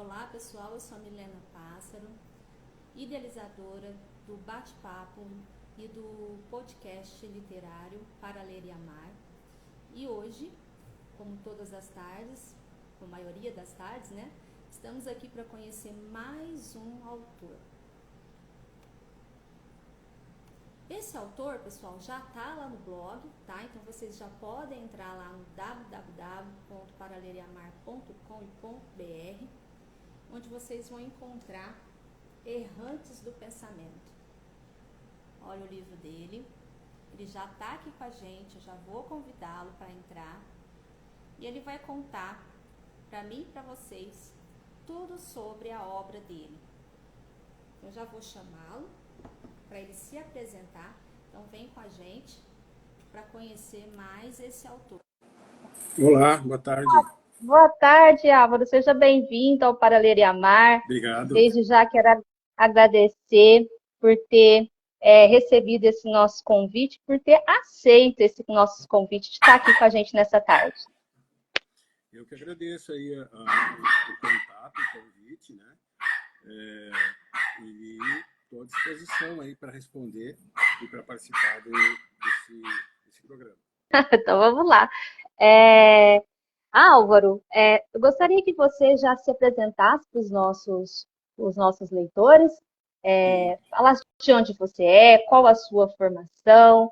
Olá pessoal, eu sou a Milena Pássaro, idealizadora do bate-papo e do podcast literário Para Ler e Amar. E hoje, como todas as tardes, a maioria das tardes, né? Estamos aqui para conhecer mais um autor. Esse autor, pessoal, já está lá no blog, tá? Então vocês já podem entrar lá no www.paralereamar.com.br, onde vocês vão encontrar Errantes do Pensamento. Olha o livro dele, ele já está aqui com a gente, eu já vou convidá-lo para entrar e ele vai contar para mim e para vocês tudo sobre a obra dele. Eu já vou chamá-lo para ele se apresentar, então vem com a gente para conhecer mais esse autor. Olá, boa tarde. Boa tarde, Álvaro. Seja bem-vindo ao Para Ler e Amar. Obrigado. Desde já quero agradecer por ter recebido esse nosso convite, por ter aceito esse nosso convite de estar aqui com a gente nessa tarde. Eu que agradeço aí o contato, o convite, né? E estou à disposição aí para responder e para participar desse programa. Então vamos lá. Álvaro, eu gostaria que você já se apresentasse para os nossos leitores, falasse de onde você é, qual a sua formação,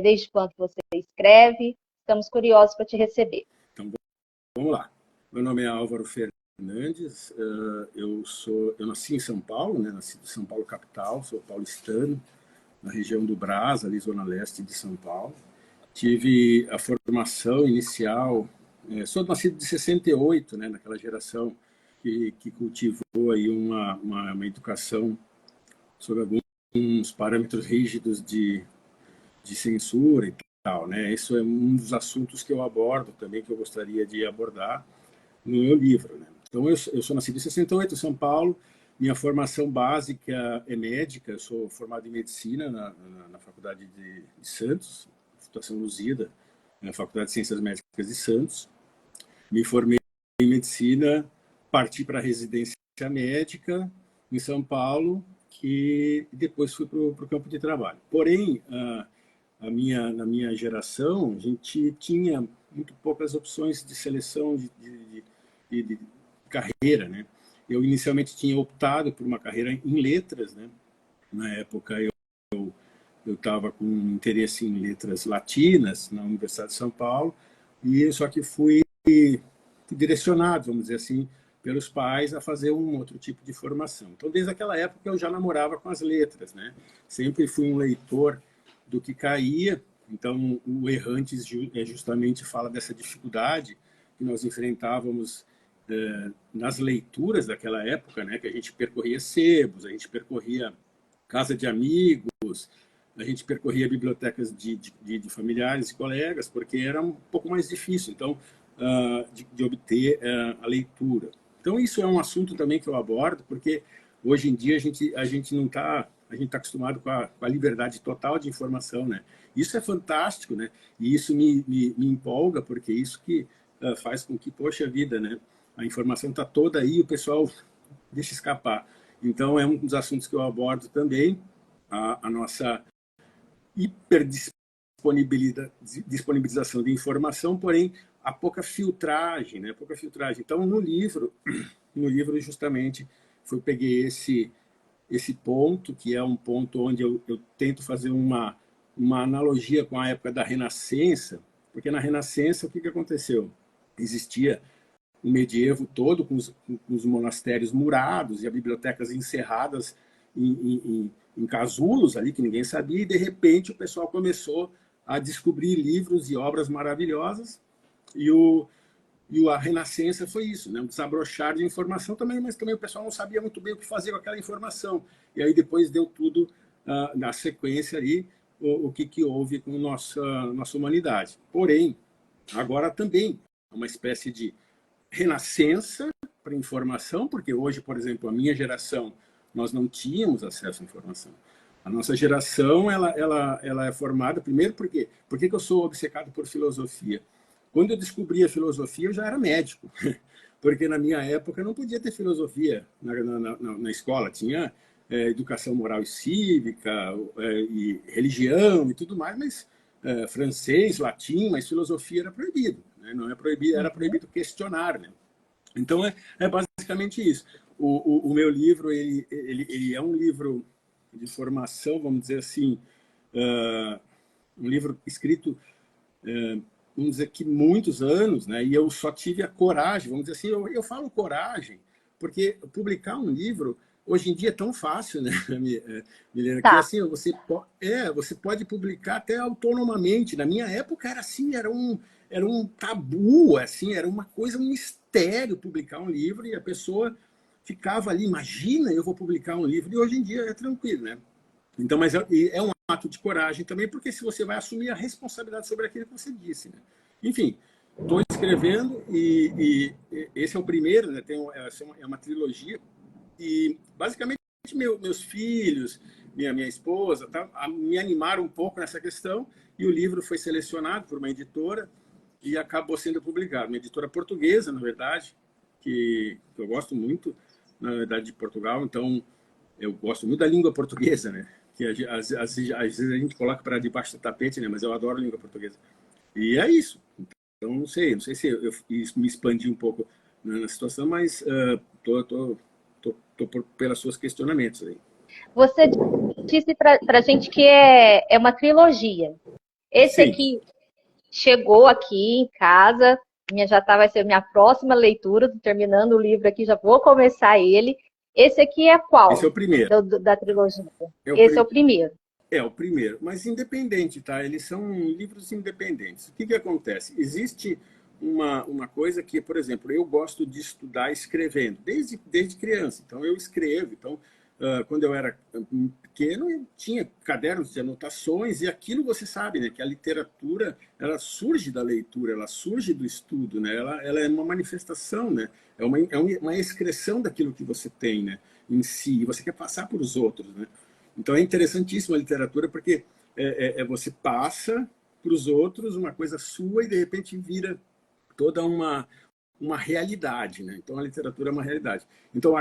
desde quando você escreve. Estamos curiosos para te receber. Então, vamos lá. Meu nome é Álvaro Fernandes, eu nasci em São Paulo, né? Nasci de São Paulo capital, sou paulistano, na região do Brás, ali zona leste de São Paulo. Tive a formação inicial, sou nascido de 68, né? Naquela geração que cultivou aí uma educação sob alguns parâmetros rígidos de censura e tal, né? Isso é um dos assuntos que eu abordo também, que eu gostaria de abordar no meu livro, né? Então, eu sou nascido em 68, em São Paulo. Minha formação básica é médica. Eu sou formado em medicina na Faculdade de Santos, Fundação Luzida, na Faculdade de Ciências Médicas de Santos. Me formei em medicina, parti para a residência médica em São Paulo e depois fui para o campo de trabalho. Porém, na minha geração, a gente tinha muito poucas opções de seleção de carreira, né? Eu inicialmente tinha optado por uma carreira em letras, né? Na época eu estava com interesse em letras latinas na Universidade de São Paulo, e só que fui direcionado, vamos dizer assim, pelos pais a fazer um outro tipo de formação. Então, desde aquela época eu já namorava com as letras, né? Sempre fui um leitor do que caía. Então, o Errantes justamente fala dessa dificuldade que nós enfrentávamos nas leituras daquela época, né? Que a gente percorria sebos, a gente percorria casa de amigos, a gente percorria bibliotecas de familiares e colegas, porque era um pouco mais difícil, então, de obter a leitura. Então, isso é um assunto também que eu abordo, porque hoje em dia a gente não está... A gente está acostumado com a liberdade total de informação, né? Isso é fantástico, né? E isso me empolga, porque isso que faz com que, poxa vida, né? A informação está toda aí, o pessoal deixa escapar. Então, é um dos assuntos que eu abordo também, a nossa hiperdisponibilização de informação, porém, a pouca filtragem, né? Pouca filtragem. Então, no livro justamente, eu peguei esse ponto, que é um ponto onde eu tento fazer uma analogia com a época da Renascença, porque na Renascença o que aconteceu? Existia o medievo todo com os monastérios murados e as bibliotecas encerradas em casulos ali que ninguém sabia, e de repente o pessoal começou a descobrir livros e obras maravilhosas, e a Renascença foi isso, né? Um desabrochar de informação também, mas também o pessoal não sabia muito bem o que fazer com aquela informação. E aí depois deu tudo na sequência ali, o que houve com nossa humanidade. Porém, agora também é uma espécie de renascença para a informação, porque hoje, por exemplo, a minha geração, nós não tínhamos acesso à informação. A nossa geração ela é formada, primeiro, por que eu sou obcecado por filosofia? Quando eu descobri a filosofia, eu já era médico. porque na minha época não podia ter filosofia na escola. Tinha educação moral e cívica, e religião e tudo mais, mas francês, latim, mas filosofia era proibido, né? Não é proibido, era proibido questionar, né? Então é basicamente isso. O meu livro ele é um livro de formação, vamos dizer assim, um livro escrito, vamos dizer que muitos anos, né? E eu só tive a coragem, vamos dizer assim, eu falo coragem, porque publicar um livro hoje em dia é tão fácil, né, Milena, que Tá. assim, você pode publicar até autonomamente. Na minha época era assim, era um tabu, assim, era uma coisa, um mistério publicar um livro, e a pessoa ficava ali, imagina, eu vou publicar um livro, e hoje em dia é tranquilo, né? Então, mas é um ato de coragem também, porque se você vai assumir a responsabilidade sobre aquilo que você disse, né? Enfim, estou escrevendo e esse é o primeiro, né? É uma trilogia e basicamente meus filhos, minha esposa, tá, me animaram um pouco nessa questão, e o livro foi selecionado por uma editora e acabou sendo publicado. Uma editora portuguesa, na verdade, que eu gosto muito, na verdade, de Portugal. Então, eu gosto muito da língua portuguesa, né? Que às vezes a gente coloca para debaixo do tapete, né? Mas eu adoro a língua portuguesa. E é isso. Então, não sei se eu me expandi um pouco na situação, mas tô pelos seus questionamentos aí. Você disse para a gente que é uma trilogia. Esse Sim, aqui chegou aqui em casa, vai ser minha próxima leitura, tô terminando o livro aqui, já vou começar ele. Esse aqui é esse é qual o primeiro. da trilogia? É o, Esse é prim... o primeiro. é o primeiro, mas independente, tá? Eles são livros independentes. O que acontece? Existe uma coisa que, por exemplo, eu gosto de estudar escrevendo, desde criança. Então, eu escrevo. Então, quando eu era pequeno, eu tinha cadernos de anotações, e aquilo você sabe, né? Que a literatura, ela surge da leitura, ela surge do estudo, né? Ela é uma manifestação, né? É uma excreção daquilo que você tem, né? Em si, e você quer passar para os outros, né? Então é interessantíssima a literatura, porque você passa para os outros uma coisa sua e de repente vira toda uma realidade, né? Então a literatura é uma realidade. Então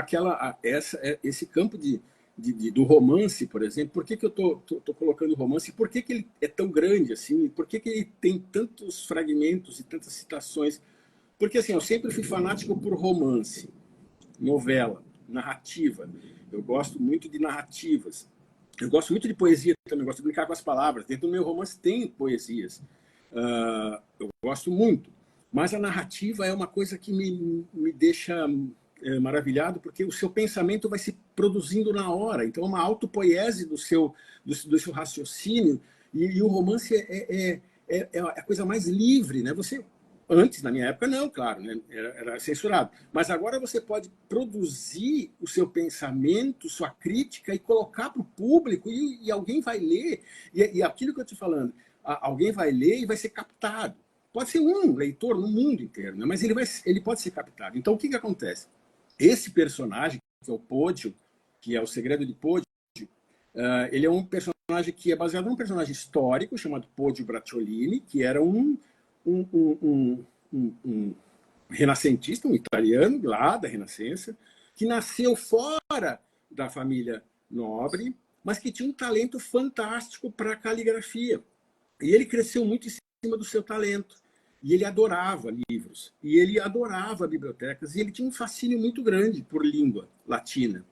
esse campo do romance, por exemplo, por que eu tô colocando romance? Por que ele é tão grande assim? Por que ele tem tantos fragmentos e tantas citações? Porque assim, eu sempre fui fanático por romance, novela, narrativa. Eu gosto muito de narrativas. Eu gosto muito de poesia também, gosto de brincar com as palavras. Dentro do meu romance tem poesias. Eu gosto muito. Mas a narrativa é uma coisa que me deixa maravilhado, porque o seu pensamento vai se produzindo na hora. Então, é uma autopoiese do seu raciocínio. E o romance é a coisa mais livre, né? Antes, na minha época, não, claro, né? Era censurado. Mas agora você pode produzir o seu pensamento, sua crítica, e colocar para o público, e alguém vai ler. E aquilo que eu estou falando, alguém vai ler e vai ser captado. Pode ser um leitor no mundo inteiro, né? Mas ele pode ser captado. Então, o que acontece? Esse personagem, que é o Pódio, que é o Segredo de Pódio, ele é um personagem que é baseado num personagem histórico chamado Pódio Bracciolini, que era um renascentista, um italiano lá da Renascença, que nasceu fora da família nobre, mas que tinha um talento fantástico para a caligrafia. E ele cresceu muito em cima do seu talento. E ele adorava livros. E ele adorava bibliotecas. E ele tinha um fascínio muito grande por língua latina.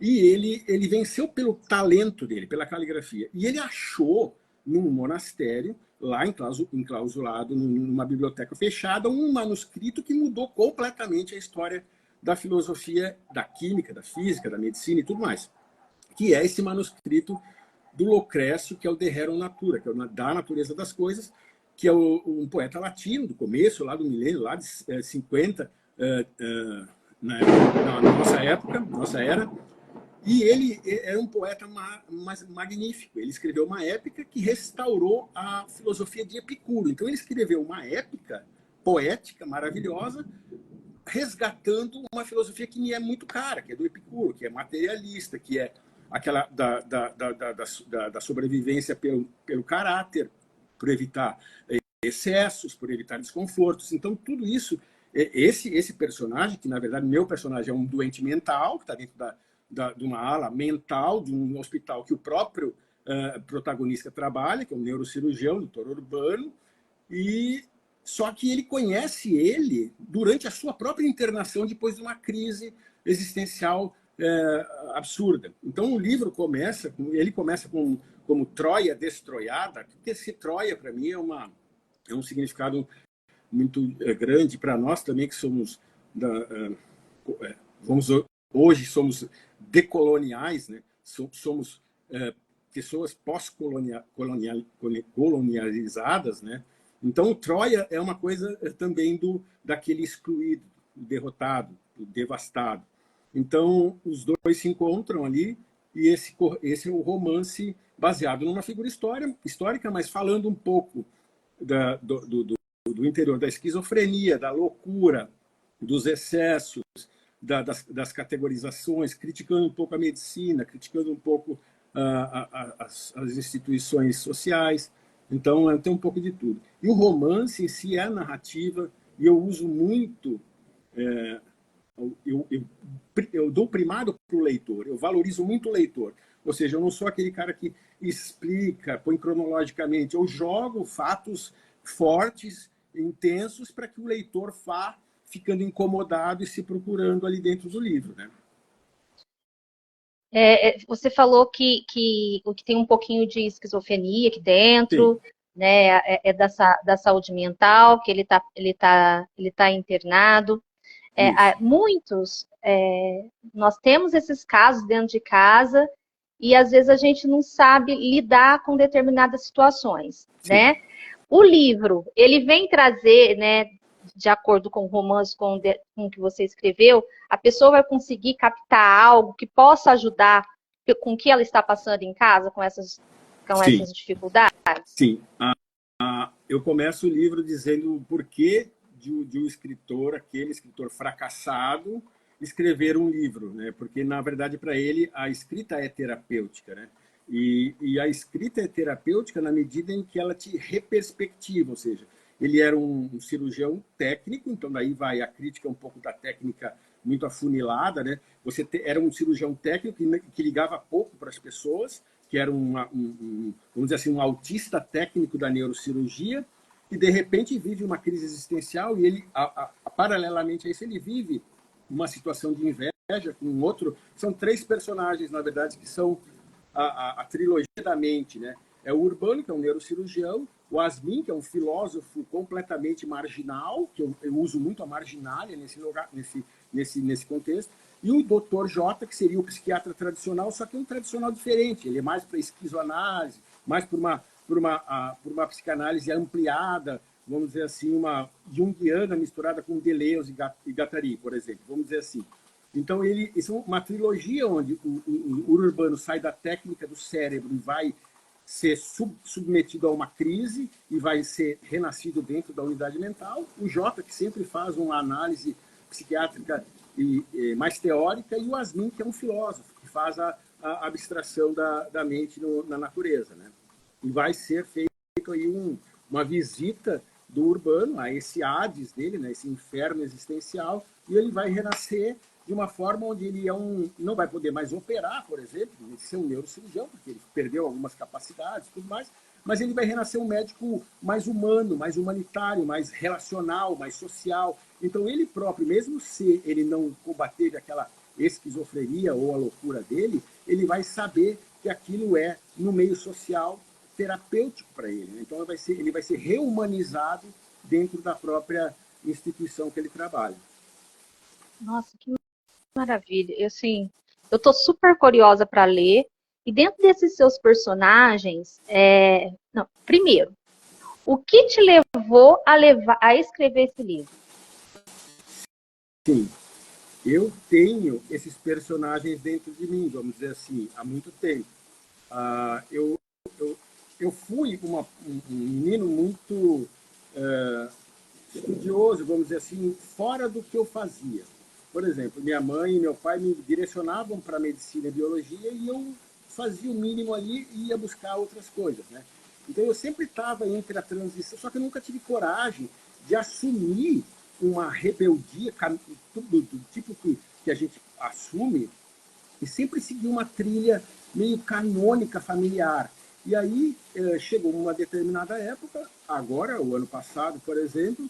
E ele venceu pelo talento dele, pela caligrafia. E ele achou, num monastério, lá enclausulado, numa biblioteca fechada, um manuscrito que mudou completamente a história da filosofia, da química, da física, da medicina e tudo mais. Que é esse manuscrito do Lucrécio, que é o De Rerum Natura, que é da natureza das coisas, que é um poeta latino, do começo, lá do milênio, lá de 50, na nossa era. E ele era um poeta magnífico. Ele escreveu uma épica que restaurou a filosofia de Epicuro. Então, ele escreveu uma épica poética maravilhosa, resgatando uma filosofia que me é muito cara, que é do Epicuro, que é materialista, que é aquela da sobrevivência pelo caráter, por evitar excessos, por evitar desconfortos. Então, tudo isso esse personagem, que na verdade meu personagem é um doente mental, que está dentro de uma ala mental de um hospital que o próprio protagonista trabalha, que é um neurocirurgião, doutor Urbano, e só que ele conhece ele durante a sua própria internação depois de uma crise existencial absurda. Então o livro começa como Troia destroiada, porque esse Troia para mim é um significado muito grande para nós também que somos hoje somos decoloniais, né? Somos pessoas pós-colonializadas, né? Então, Troia é uma coisa também daquele excluído, derrotado, devastado. Então, os dois se encontram ali e esse é o romance baseado numa figura histórica, mas falando um pouco do interior da esquizofrenia, da loucura, dos excessos, das categorizações, criticando um pouco a medicina, criticando um pouco as instituições sociais. Então, tem um pouco de tudo. E o romance em si é a narrativa, e eu uso muito... Eu dou primado para o leitor, eu valorizo muito o leitor. Ou seja, eu não sou aquele cara que explica, põe cronologicamente. Eu jogo fatos fortes, intensos, para que o leitor vá ficando incomodado e se procurando ali dentro do livro, né? Você falou que tem um pouquinho de esquizofrenia aqui dentro, Sim. né? Da saúde mental, que ele tá internado. Muitos, nós temos esses casos dentro de casa e às vezes a gente não sabe lidar com determinadas situações, Sim. né? O livro, ele vem trazer, né, de acordo com o romance, com o que você escreveu, a pessoa vai conseguir captar algo que possa ajudar com o que ela está passando em casa, com essas dificuldades? Sim. Eu começo o livro dizendo o porquê de um escritor, aquele escritor fracassado, escrever um livro, né? Porque, na verdade, para ele, a escrita é terapêutica, né? E a escrita é terapêutica na medida em que ela te reperspectiva, ou seja, ele era um cirurgião técnico, então daí vai a crítica um pouco da técnica muito afunilada, né? Era um cirurgião técnico que ligava pouco para as pessoas, que era vamos dizer assim, um autista técnico da neurocirurgia, e de repente vive uma crise existencial e ele, paralelamente a isso, ele vive uma situação de inveja com outro. São três personagens, na verdade, que são a trilogia da mente, né? É o Urbano, que é um neurocirurgião, o Asmin, que é um filósofo completamente marginal, que eu uso muito a marginália nesse lugar, nesse contexto, e o Dr. J, que seria o psiquiatra tradicional, só que é um tradicional diferente. Ele é mais para esquizoanálise, mais por uma psicanálise ampliada, vamos dizer assim, uma junguiana misturada com Deleuze e Guattari, por exemplo, vamos dizer assim. Então, isso é uma trilogia onde o Urbano sai da técnica do cérebro e vai ser submetido a uma crise e vai ser renascido dentro da unidade mental. O Jota, que sempre faz uma análise psiquiátrica mais teórica, e o Asmin, que é um filósofo, que faz a abstração da mente na natureza, né? E vai ser feito aí uma visita do Urbano a esse Hades dele, né, esse inferno existencial, e ele vai renascer de uma forma onde ele não vai poder mais operar, por exemplo, ele ser um neurocirurgião, porque ele perdeu algumas capacidades e tudo mais, mas ele vai renascer um médico mais humano, mais humanitário, mais relacional, mais social. Então ele próprio, mesmo se ele não combater aquela esquizofrenia ou a loucura dele, ele vai saber que aquilo é, no meio social, terapêutico para ele. Né? Então ele vai ser reumanizado dentro da própria instituição que ele trabalha. Nossa, que maravilha. Eu estou super curiosa para ler. E dentro desses seus personagens, primeiro, o que te levou a escrever esse livro? Sim, eu tenho esses personagens dentro de mim, vamos dizer assim, há muito tempo. Eu fui um menino muito estudioso, vamos dizer assim, fora do que eu fazia. Por exemplo, minha mãe e meu pai me direcionavam para medicina e biologia e eu fazia o mínimo ali e ia buscar outras coisas, né? Então eu sempre estava entre a transição, só que eu nunca tive coragem de assumir uma rebeldia do tipo que a gente assume, e sempre seguiu uma trilha meio canônica familiar. E aí chegou uma determinada época, agora, o ano passado, por exemplo,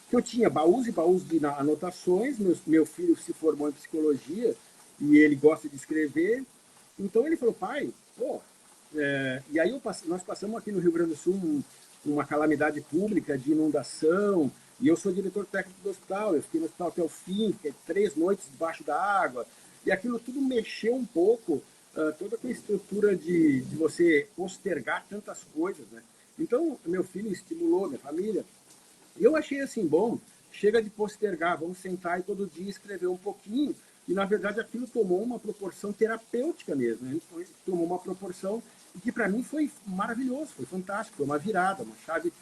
que eu tinha baús e baús de anotações. Meu filho se formou em psicologia e ele gosta de escrever. Então ele falou, pai, pô... e aí nós passamos aqui no Rio Grande do Sul uma calamidade pública de inundação, e eu sou diretor técnico do hospital, eu fiquei no hospital até o fim, fiquei 3 noites debaixo da água, e aquilo tudo mexeu um pouco toda a estrutura de você postergar tantas coisas, né? Então, meu filho estimulou, minha família, e eu achei assim, bom, chega de postergar, vamos sentar e todo dia escrever um pouquinho. E, na verdade, aquilo tomou uma proporção terapêutica mesmo, né? Tomou uma proporção que, para mim, foi maravilhoso, foi fantástico, foi uma virada, uma chave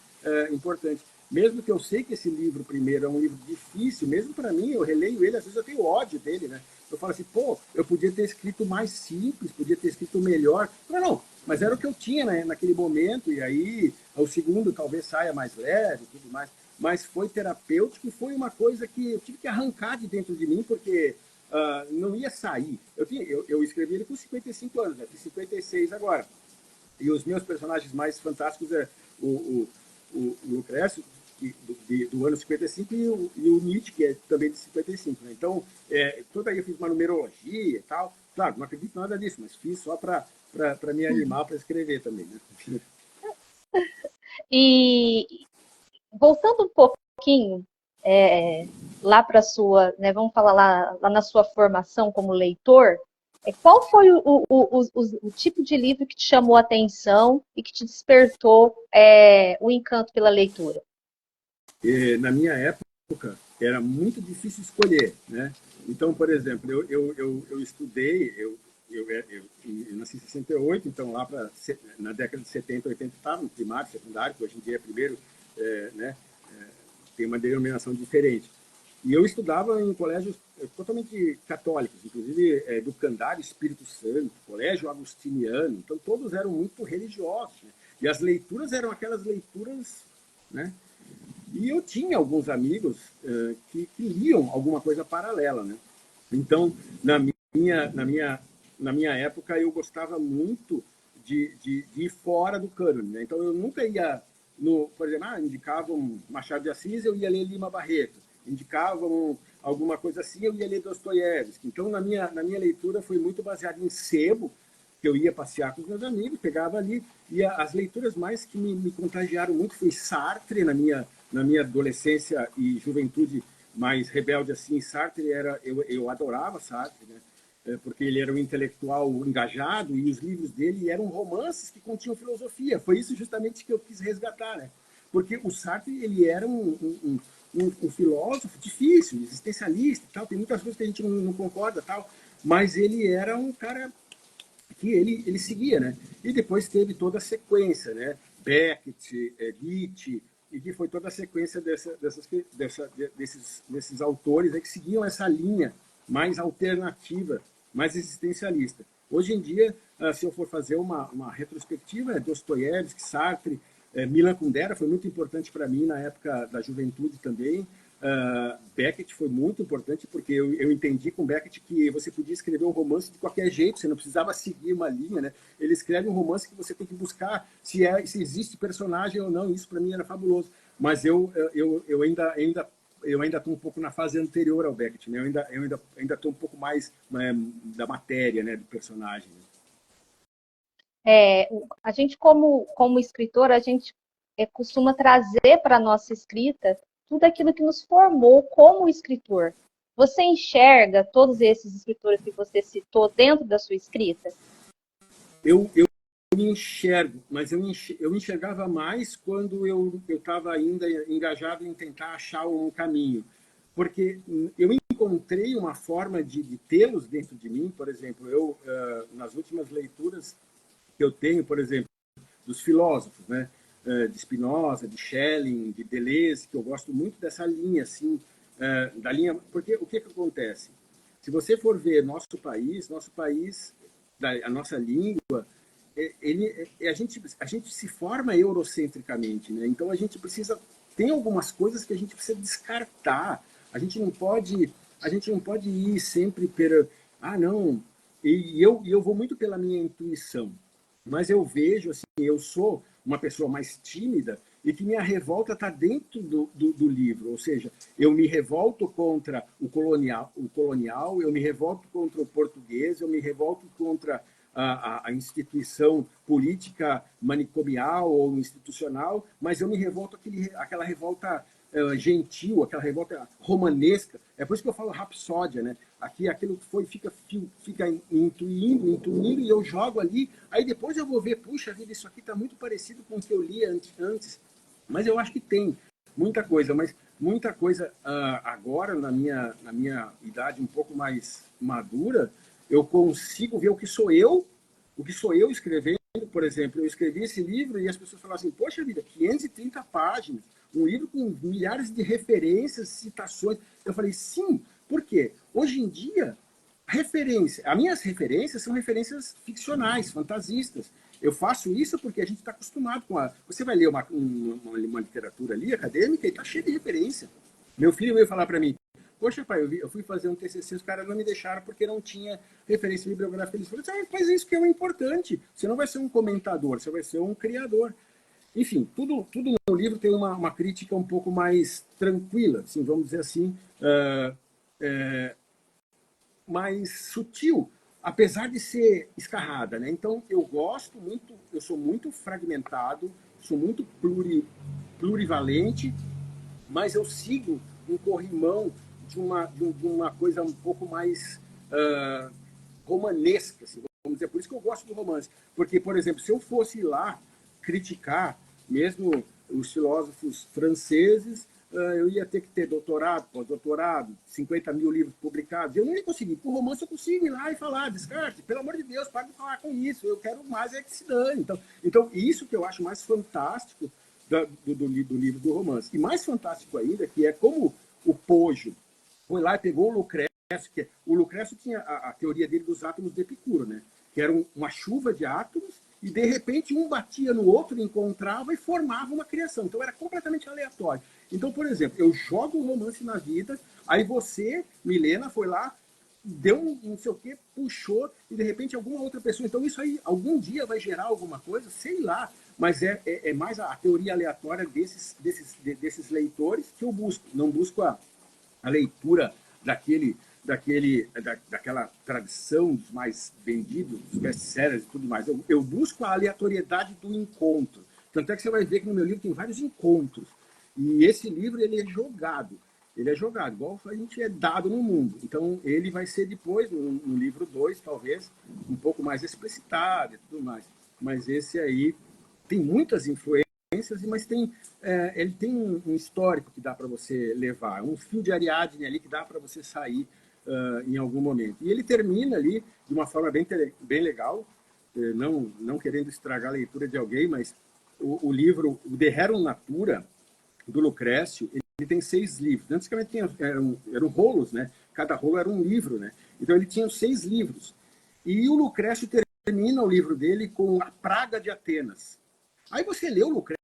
importante. Mesmo que eu sei que esse livro, primeiro, é um livro difícil, mesmo para mim, eu releio ele, às vezes eu tenho ódio dele, né? Eu falo assim, pô, eu podia ter escrito mais simples, podia ter escrito melhor. Não, mas era o que eu tinha, né, naquele momento, e aí o segundo talvez saia mais leve e tudo mais. Mas foi terapêutico e foi uma coisa que eu tive que arrancar de dentro de mim, porque não ia sair. Eu escrevi ele com 55 anos, né? Fiz 56 agora. E os meus personagens mais fantásticos é o Lucrécio, do ano 55, e o Nietzsche, que é também de 55. Né? Então, toda aí eu fiz uma numerologia e tal. Claro, não acredito em nada disso, mas fiz só para me animar para escrever também. Né? E voltando um pouquinho lá para a sua, né, vamos falar lá na sua formação como leitor, qual foi o tipo de livro que te chamou a atenção e que te despertou o encanto pela leitura? Na minha época, era muito difícil escolher, né? Então, por exemplo, eu estudei, eu nasci em 68, então lá na década de 70, 80 estava no primário, secundário, que hoje em dia é primeiro, né? Tem uma denominação diferente. E eu estudava em colégios totalmente católicos, inclusive do Candário Espírito Santo, Colégio Agustiniano, então todos eram muito religiosos, né? E as leituras eram aquelas leituras, né? E eu tinha alguns amigos que liam alguma coisa paralela, né? Então, na minha época, eu gostava muito de ir fora do cânone, né? Então, eu nunca ia, por exemplo, indicavam Machado de Assis, eu ia ler Lima Barreto. Indicavam alguma coisa assim, eu ia ler Dostoiévski. Então, na minha leitura, foi muito baseada em sebo, que eu ia passear com os meus amigos, pegava ali, e as leituras mais que me contagiaram muito foi Sartre, na minha adolescência e juventude mais rebelde assim. Sartre eu adorava Sartre, né? Porque ele era um intelectual engajado e os livros dele eram romances que continham filosofia. Foi isso justamente que eu quis resgatar, né? Porque o Sartre ele era um filósofo difícil, existencialista e tal, tem muitas coisas que a gente não concorda tal, mas ele era um cara que ele seguia, né? E depois teve toda a sequência, né? Beckett, Nietzsche, e que foi toda a sequência desses autores aí que seguiam essa linha mais alternativa, mais existencialista. Hoje em dia, se eu for fazer uma retrospectiva, Dostoiévski, Sartre, Milan Kundera foi muito importante para mim na época da juventude também. Beckett foi muito importante porque eu entendi com Beckett que você podia escrever um romance de qualquer jeito, você não precisava seguir uma linha, né? Ele escreve um romance que você tem que buscar se existe personagem ou não. Isso para mim era fabuloso. Mas eu ainda estou um pouco na fase anterior ao Beckett, né? Eu ainda estou um pouco mais da matéria, né, do personagem. A gente, como escritor, a gente costuma trazer para a nossa escrita tudo aquilo que nos formou como escritor. Você enxerga todos esses escritores que você citou dentro da sua escrita? Eu me enxergo, mas eu enxergava mais quando eu estava ainda engajado em tentar achar um caminho. Porque eu encontrei uma forma de tê-los dentro de mim. Por exemplo, nas últimas leituras que eu tenho, por exemplo, dos filósofos, né? De Spinoza, de Schelling, de Deleuze, que eu gosto muito dessa linha, assim, da linha, porque o que acontece? Se você for ver nosso país, a nossa língua, a gente se forma eurocentricamente, né? Então a gente precisa tem algumas coisas que a gente precisa descartar. A gente não pode ir sempre pela... Ah, não. E eu vou muito pela minha intuição. Mas eu vejo, assim, eu sou uma pessoa mais tímida e que minha revolta está dentro do livro. Ou seja, eu me revolto contra o colonial, eu me revolto contra o português, eu me revolto contra a instituição política manicomial ou institucional, mas eu me revolto aquela revolta gentil, aquela revolta romanesca. É por isso que eu falo rapsódia, né? Aqui aquilo fica intuindo, e eu jogo ali, aí depois eu vou ver, puxa vida, isso aqui está muito parecido com o que eu li antes. Mas eu acho que tem muita coisa, agora, na minha idade um pouco mais madura, eu consigo ver o que sou eu escrevendo. Por exemplo, eu escrevi esse livro e as pessoas falaram assim, poxa vida, 530 páginas, um livro com milhares de referências, citações. Eu falei, sim, por quê? Hoje em dia, as minhas referências são referências ficcionais, fantasistas. Eu faço isso porque a gente está acostumado com a... Você vai ler uma literatura ali, acadêmica, e está cheia de referência. Meu filho veio falar para mim, poxa, pai, eu fui fazer um TCC, os caras não me deixaram porque não tinha referência bibliográfica. Eles falaram, mas isso que é o importante. Você não vai ser um comentador, você vai ser um criador. Enfim, tudo no livro tem uma crítica um pouco mais tranquila, assim, vamos dizer assim, mais sutil, apesar de ser escarrada, né? Então, eu sou muito fragmentado, sou muito plurivalente, mas eu sigo um corrimão de uma coisa um pouco mais romanesca, assim, vamos dizer. Por isso que eu gosto do romance. Porque, por exemplo, se eu fosse lá criticar mesmo os filósofos franceses, eu ia ter que ter doutorado, pós-doutorado, 50 mil livros publicados. Eu não ia conseguir. Por romance eu consigo ir lá e falar, Descartes, pelo amor de Deus, para de falar com isso. Eu quero mais é que se dane. Então, isso que eu acho mais fantástico do livro do romance. E mais fantástico ainda, que é como o Poggio foi lá e pegou o Lucrécio, que o Lucrécio tinha a teoria dele dos átomos de Epicuro, né? Que era uma chuva de átomos, e de repente um batia no outro, encontrava e formava uma criação. Então era completamente aleatório. Então, por exemplo, eu jogo um romance na vida, aí você, Milena, foi lá, deu um não sei o quê, puxou, e de repente alguma outra pessoa. Então isso aí algum dia vai gerar alguma coisa, sei lá, mas é mais a teoria aleatória desses leitores que eu busco. Não busco a leitura daquela tradição dos mais vendidos, dos best-sellers e tudo mais. Eu busco a aleatoriedade do encontro. Tanto é que você vai ver que no meu livro tem vários encontros. E esse livro, ele é jogado. Igual a gente é dado no mundo. Então, ele vai ser depois, no livro 2, talvez, um pouco mais explicitado e tudo mais. Mas esse aí tem muitas influências, mas ele tem um histórico que dá para você levar, um fio de Ariadne ali que dá para você sair em algum momento. E ele termina ali de uma forma bem legal, não querendo estragar a leitura de alguém, mas o livro, o De Rerum Natura, do Lucrécio, ele tem 6 livros. Antigamente eram rolos, né? Cada rolo era um livro, né? Então ele tinha 6 livros. E o Lucrécio termina o livro dele com A Praga de Atenas. Aí você lê o Lucrécio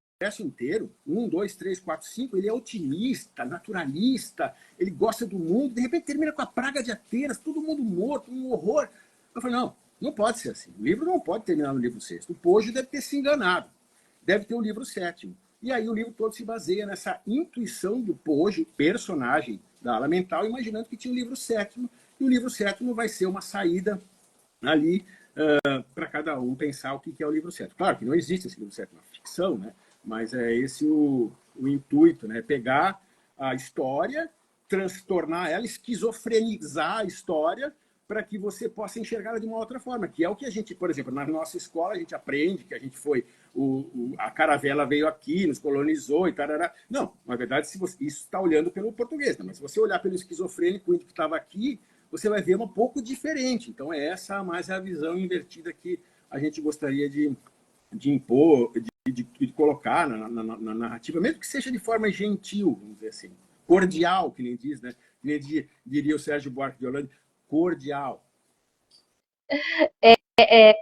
inteiro, 1, 2, 3, 4, 5, ele é otimista, naturalista, ele gosta do mundo, de repente termina com A Praga de Atenas, todo mundo morto, um horror. Eu falei, não pode ser assim. O livro não pode terminar no livro 6º. O Poggio deve ter se enganado. Deve ter o livro 7º. E aí o livro todo se baseia nessa intuição do Poggio, personagem da ala mental, imaginando que tinha o livro 7º, e o livro 7º vai ser uma saída ali para cada um pensar o que é o livro 7º. Claro que não existe esse livro 7º na ficção, né? Mas é esse o intuito, né? Pegar a história, transtornar ela, esquizofrenizar a história, para que você possa enxergá-la de uma outra forma, que é o que a gente, por exemplo, na nossa escola a gente aprende, que a gente foi, a caravela veio aqui, nos colonizou e tal. Não, na verdade, isso está olhando pelo português, né? Mas se você olhar pelo esquizofrênico, o índio que estava aqui, você vai ver um pouco diferente. Então, essa mais a visão invertida que a gente gostaria de impor, de colocar na narrativa, mesmo que seja de forma gentil, vamos dizer assim, cordial, que nem diz, né? Que nem diria o Sérgio Buarque de Holanda, cordial.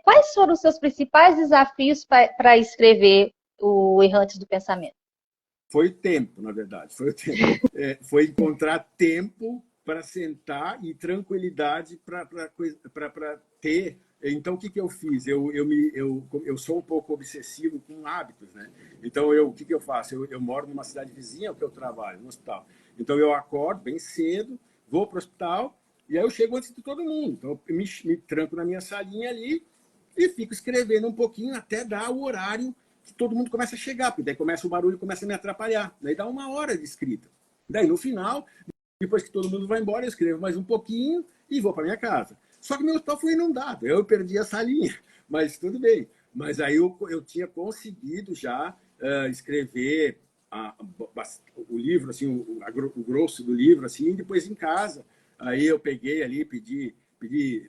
Quais foram os seus principais desafios para escrever o Errantes do Pensamento? Foi o tempo, na verdade. Foi o tempo. Foi encontrar tempo para sentar e tranquilidade para ter. Então, o que eu fiz? Eu sou um pouco obsessivo com hábitos, né? Então, o que eu faço? Eu moro numa cidade vizinha ao que eu trabalho, no hospital. Então, eu acordo bem cedo, vou para o hospital, e aí eu chego antes de todo mundo. Então, eu me tranco na minha salinha ali e fico escrevendo um pouquinho até dar o horário que todo mundo começa a chegar, porque daí começa o barulho, começa a me atrapalhar. Daí dá 1 hora de escrita. Daí, no final, depois que todo mundo vai embora, eu escrevo mais um pouquinho e vou para minha casa. Só que meu hospital foi inundado, eu perdi a salinha, mas tudo bem. Mas aí eu tinha conseguido já escrever o livro, assim, o grosso do livro, assim, e depois em casa. Aí eu peguei ali, pedi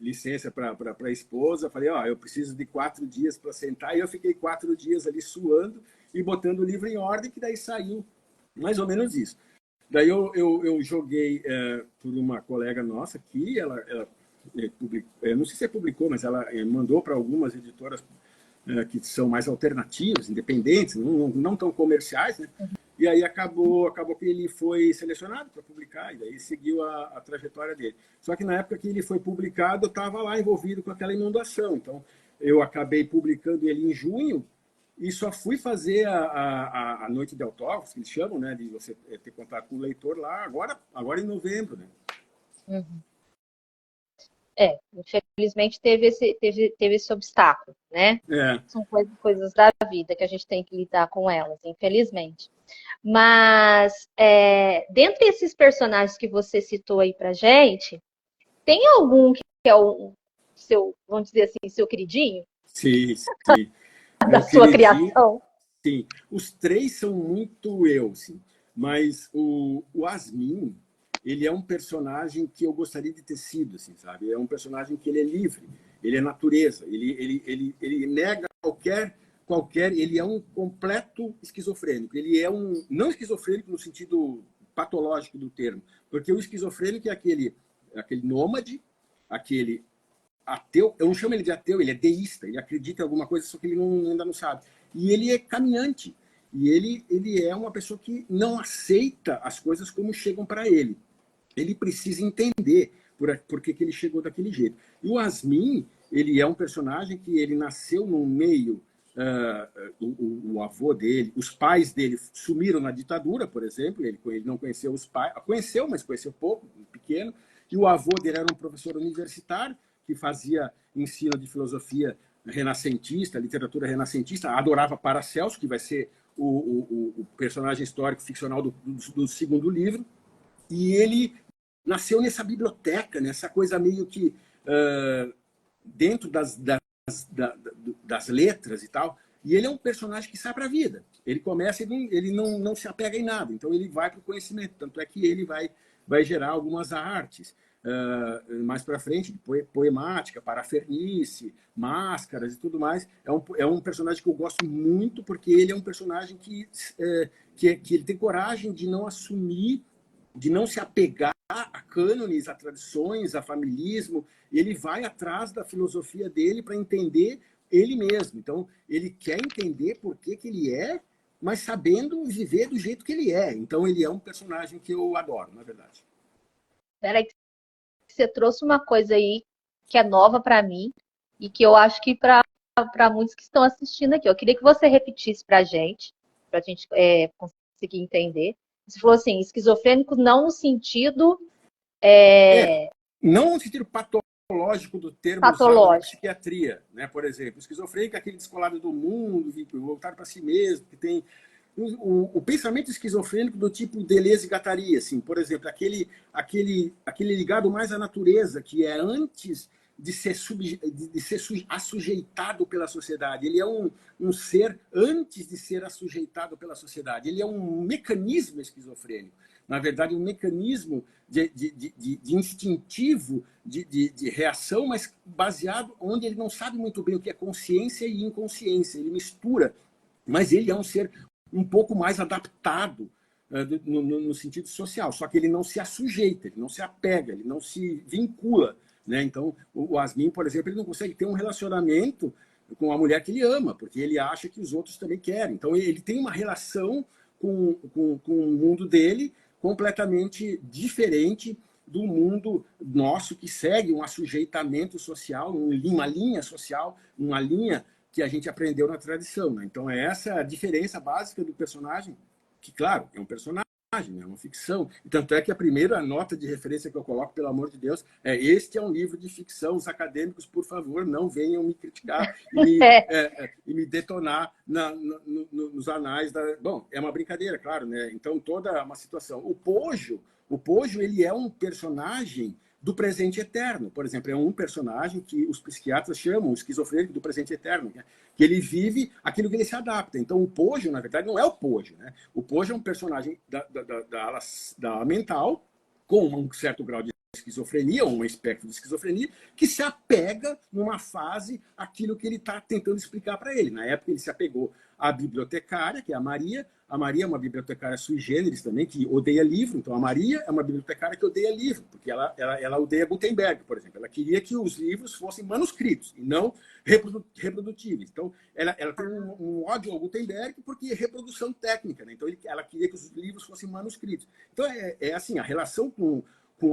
licença para a esposa, falei, eu preciso de 4 dias para sentar, e eu fiquei 4 dias ali suando e botando o livro em ordem, que daí saiu mais ou menos isso. Daí eu joguei por uma colega nossa aqui, ela publicou, não sei se publicou, mas ela mandou para algumas editoras que são mais alternativas, independentes, não tão comerciais, né? E aí acabou que ele foi selecionado para publicar, e daí seguiu a trajetória dele. Só que na época que ele foi publicado, eu estava lá envolvido com aquela inundação. Então, eu acabei publicando ele em junho e só fui fazer a noite de autógrafos, que eles chamam, né, de você ter contato com o leitor lá, agora em novembro, né? Uhum. Infelizmente teve esse obstáculo, né? São coisas da vida que a gente tem que lidar com elas, infelizmente. Mas, dentre esses personagens que você citou aí pra gente, tem algum que é o seu, vamos dizer assim, seu queridinho? Sim. Da sua criação? Sim. Os 3 são muito eu, sim. Mas o Asmin, ele é um personagem que eu gostaria de ter sido, assim, sabe? É um personagem que ele é livre, ele é natureza, ele nega qualquer, ele é um completo esquizofrênico. Ele é não esquizofrênico no sentido patológico do termo, porque o esquizofrênico é aquele nômade, aquele ateu. Eu não chamo ele de ateu, ele é deísta, ele acredita em alguma coisa, só que ele ainda não sabe. E ele é caminhante, e ele é uma pessoa que não aceita as coisas como chegam para ele. Ele precisa entender por que ele chegou daquele jeito. E o Asmin, ele é um personagem que ele nasceu num meio, o avô dele, os pais dele sumiram na ditadura, por exemplo, ele não conheceu os pais, conheceu, mas conheceu pouco, pequeno, e o avô dele era um professor universitário que fazia ensino de filosofia renascentista, literatura renascentista, adorava Paracelso, que vai ser o personagem histórico ficcional do segundo livro, e ele nasceu nessa biblioteca, nessa coisa meio que dentro das letras e tal. E ele é um personagem que sai para a vida. Ele começa e ele não se apega em nada. Então ele vai para o conhecimento. Tanto é que ele vai gerar algumas artes. Mais para frente, poemática, parafernice, máscaras e tudo mais. É um personagem que eu gosto muito, porque ele é um personagem que ele tem coragem de não assumir, de não se apegar a cânones, a tradições, a familismo. Ele vai atrás da filosofia dele para entender ele mesmo. Então, ele quer entender por que ele é, mas sabendo viver do jeito que ele é. Então, ele é um personagem que eu adoro, na verdade. Peraí, você trouxe uma coisa aí que é nova para mim e que eu acho que para muitos que estão assistindo aqui. Eu queria que você repetisse para a gente conseguir entender. Você falou assim, esquizofrênico não no sentido... não no sentido patológico do termo patológico. Usado na psiquiatria, né? Por exemplo, esquizofrênico é aquele descolado do mundo, voltado para si mesmo, que tem o pensamento esquizofrênico do tipo Deleuze e Guattari, assim, por exemplo, aquele ligado mais à natureza, que é antes de ser assujeitado pela sociedade. Ele é um ser antes de ser assujeitado pela sociedade. Ele é um mecanismo esquizofrênico. Na verdade, um mecanismo de instintivo de reação, mas baseado onde ele não sabe muito bem o que é consciência e inconsciência. Ele mistura, mas ele é um ser um pouco mais adaptado no sentido social, só que ele não se assujeita, ele não se apega, ele não se vincula, né? Então, o Asmin, por exemplo, ele não consegue ter um relacionamento com a mulher que ele ama, porque ele acha que os outros também querem. Então, ele tem uma relação com o mundo dele completamente diferente do mundo nosso, que segue um assujeitamento social, uma linha social, uma linha que a gente aprendeu na tradição. Né? Então, é essa a diferença básica do personagem, que, claro, é um personagem, é uma ficção. E tanto é que a primeira nota de referência que eu coloco, pelo amor de Deus, é: este é um livro de ficção. Os acadêmicos, por favor, não venham me criticar e me detonar nos anais da... Bom, é uma brincadeira, claro, né? Então, toda uma situação. O Pojo, ele é um personagem do presente eterno. Por exemplo, é um personagem que os psiquiatras chamam o esquizofrênico do presente eterno, né? Que ele vive aquilo que ele se adapta. Então, o Pojo, na verdade, não é o Pojo. Né? O Pojo é um personagem da ala mental, com um certo grau de esquizofrenia, ou um espectro de esquizofrenia, que se apega numa fase àquilo que ele está tentando explicar para ele. Na época, ele se apegou à bibliotecária, que é a Maria. A Maria é uma bibliotecária sui generis também, que odeia livro. Então, a Maria é uma bibliotecária que odeia livro, porque ela odeia Gutenberg, por exemplo. Ela queria que os livros fossem manuscritos e não reprodutíveis. Então, ela tem um ódio ao Gutenberg porque é reprodução técnica. Né? Então, ela queria que os livros fossem manuscritos. Então, é assim, a relação com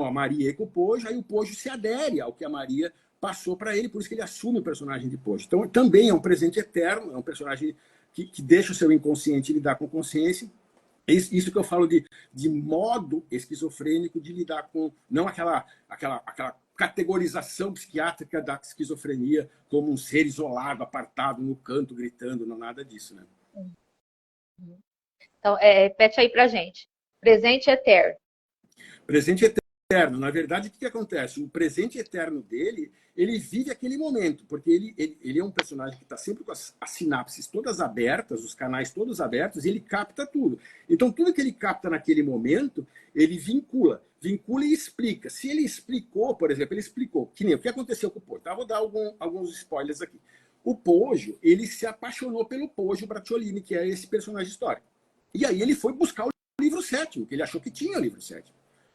a Maria e com o Pojo, aí o Pojo se adere ao que a Maria passou para ele, por isso que ele assume o personagem de Pojo. Então, também é um presente eterno, é um personagem que deixa o seu inconsciente lidar com consciência. Isso que eu falo de modo esquizofrênico de lidar com, não aquela categorização psiquiátrica da esquizofrenia como um ser isolado, apartado, no canto, gritando, não nada disso. Né? Então, repete aí pra gente. Presente eterno. Presente eterno. Na verdade, o que acontece? O presente eterno dele, ele vive aquele momento, porque ele é um personagem que está sempre com as sinapses todas abertas, os canais todos abertos, e ele capta tudo. Então, tudo que ele capta naquele momento, ele vincula e explica. Se ele explicou, por exemplo, ele explicou, que nem o que aconteceu com o Pojo. Tá? Vou dar alguns spoilers aqui. O Pojo, ele se apaixonou pelo Pojo Bracciolini, que é esse personagem histórico. E aí ele foi buscar o livro 7º, que ele achou que tinha o livro 7º,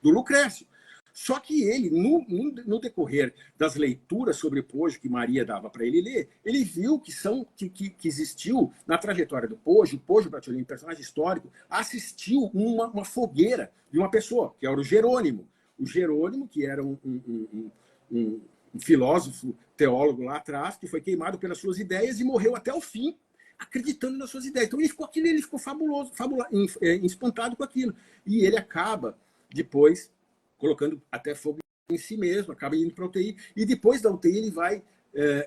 do Lucrécio. Só que ele, no decorrer das leituras sobre o Pojo que Maria dava para ele ler, ele viu que existiu na trajetória do Pojo, o Pojo Bracciolini, personagem histórico, assistiu uma fogueira de uma pessoa, que era o Jerônimo. O Jerônimo, que era um filósofo, teólogo lá atrás, que foi queimado pelas suas ideias e morreu até o fim, acreditando nas suas ideias. Então ele ficou espantado com aquilo. E ele acaba, depois, colocando até fogo em si mesmo, acaba indo para a UTI, e depois da UTI ele vai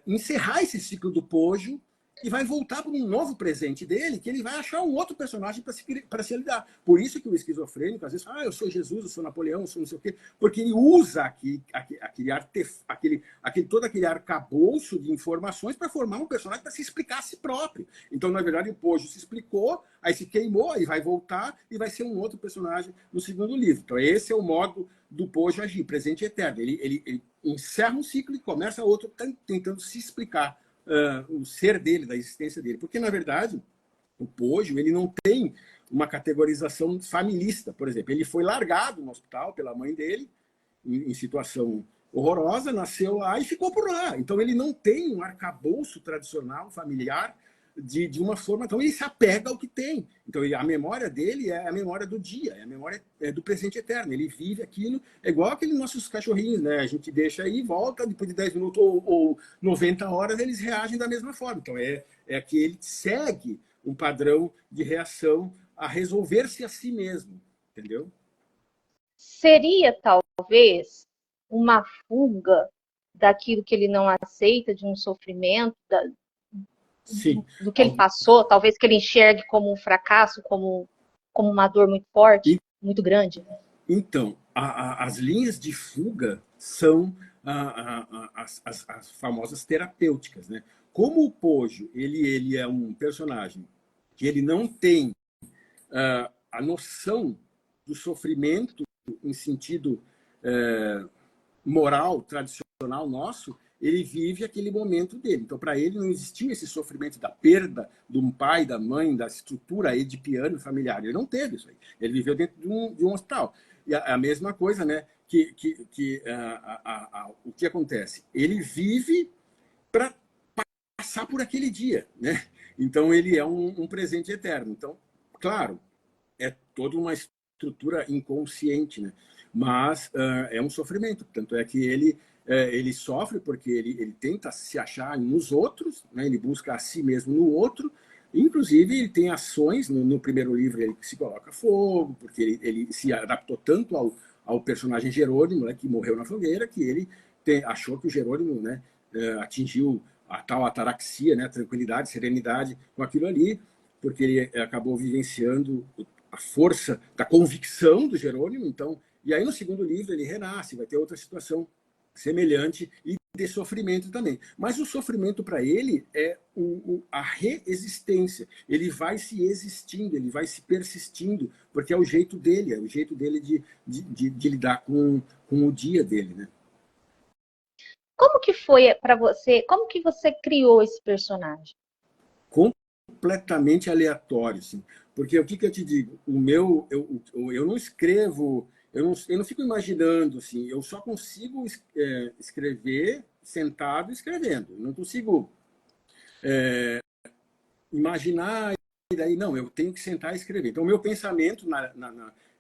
encerrar esse ciclo do Pojo e vai voltar para um novo presente dele, que ele vai achar um outro personagem para se lidar. Por isso que o esquizofrênico, às vezes, fala: eu sou Jesus, eu sou Napoleão, eu sou não sei o quê, porque ele usa todo aquele arcabouço de informações para formar um personagem para se explicar a si próprio. Então, na verdade, o Pojo se explicou, aí se queimou, aí vai voltar e vai ser um outro personagem no segundo livro. Então, esse é o modo do Pojo agir, presente eterno. Ele encerra um ciclo e começa outro tentando se explicar o ser dele, da existência dele. Porque, na verdade, o Pojo, ele não tem uma categorização familista, por exemplo. Ele foi largado no hospital pela mãe dele, em situação horrorosa, nasceu lá e ficou por lá. Então, ele não tem um arcabouço tradicional, familiar, de uma forma... Então, ele se apega ao que tem. Então, a memória dele é a memória do dia, é a memória do presente eterno. Ele vive aquilo, é igual aqueles nossos cachorrinhos, né? A gente deixa aí, volta, depois de 10 minutos ou 90 horas, eles reagem da mesma forma. Então, é que ele segue um padrão de reação a resolver-se a si mesmo, entendeu? Seria, talvez, uma fuga daquilo que ele não aceita, de um sofrimento, Sim. do que ele passou, talvez que ele enxergue como um fracasso, como uma dor muito forte, muito grande? Então, as linhas de fuga são as famosas terapêuticas, né? Como o Pojo, ele é um personagem que ele não tem a noção do sofrimento em sentido moral, tradicional nosso, ele vive aquele momento dele. Então, para ele, não existiu esse sofrimento da perda de um pai, da mãe, da estrutura edipiana familiar. Ele não teve isso aí. Ele viveu dentro de um hospital. E a mesma coisa, né? O que acontece? Ele vive para passar por aquele dia, né? Então, ele é um presente eterno. Então, claro, é toda uma estrutura inconsciente, né? Mas é um sofrimento. Tanto é que ele sofre porque ele tenta se achar nos outros, né? Ele busca a si mesmo no outro. Inclusive, ele tem ações, no primeiro livro ele se coloca fogo, porque ele se adaptou tanto ao personagem Jerônimo, né, que morreu na fogueira, que ele achou que o Jerônimo, né, atingiu a tal ataraxia, né, tranquilidade, serenidade com aquilo ali, porque ele acabou vivenciando a força da convicção do Jerônimo. Então, e aí no segundo livro ele renasce, vai ter outra situação semelhante e de sofrimento também. Mas o sofrimento para ele é a reexistência. Ele vai se existindo, ele vai se persistindo, porque é o jeito dele, de lidar com o dia dele, né? Como que foi para você? Como que você criou esse personagem? Completamente aleatório, assim. Porque o que eu te digo? Eu não escrevo, eu não fico imaginando, assim, eu só consigo escrever sentado escrevendo. Eu não consigo imaginar, e daí não, eu tenho que sentar e escrever. Então, o meu pensamento,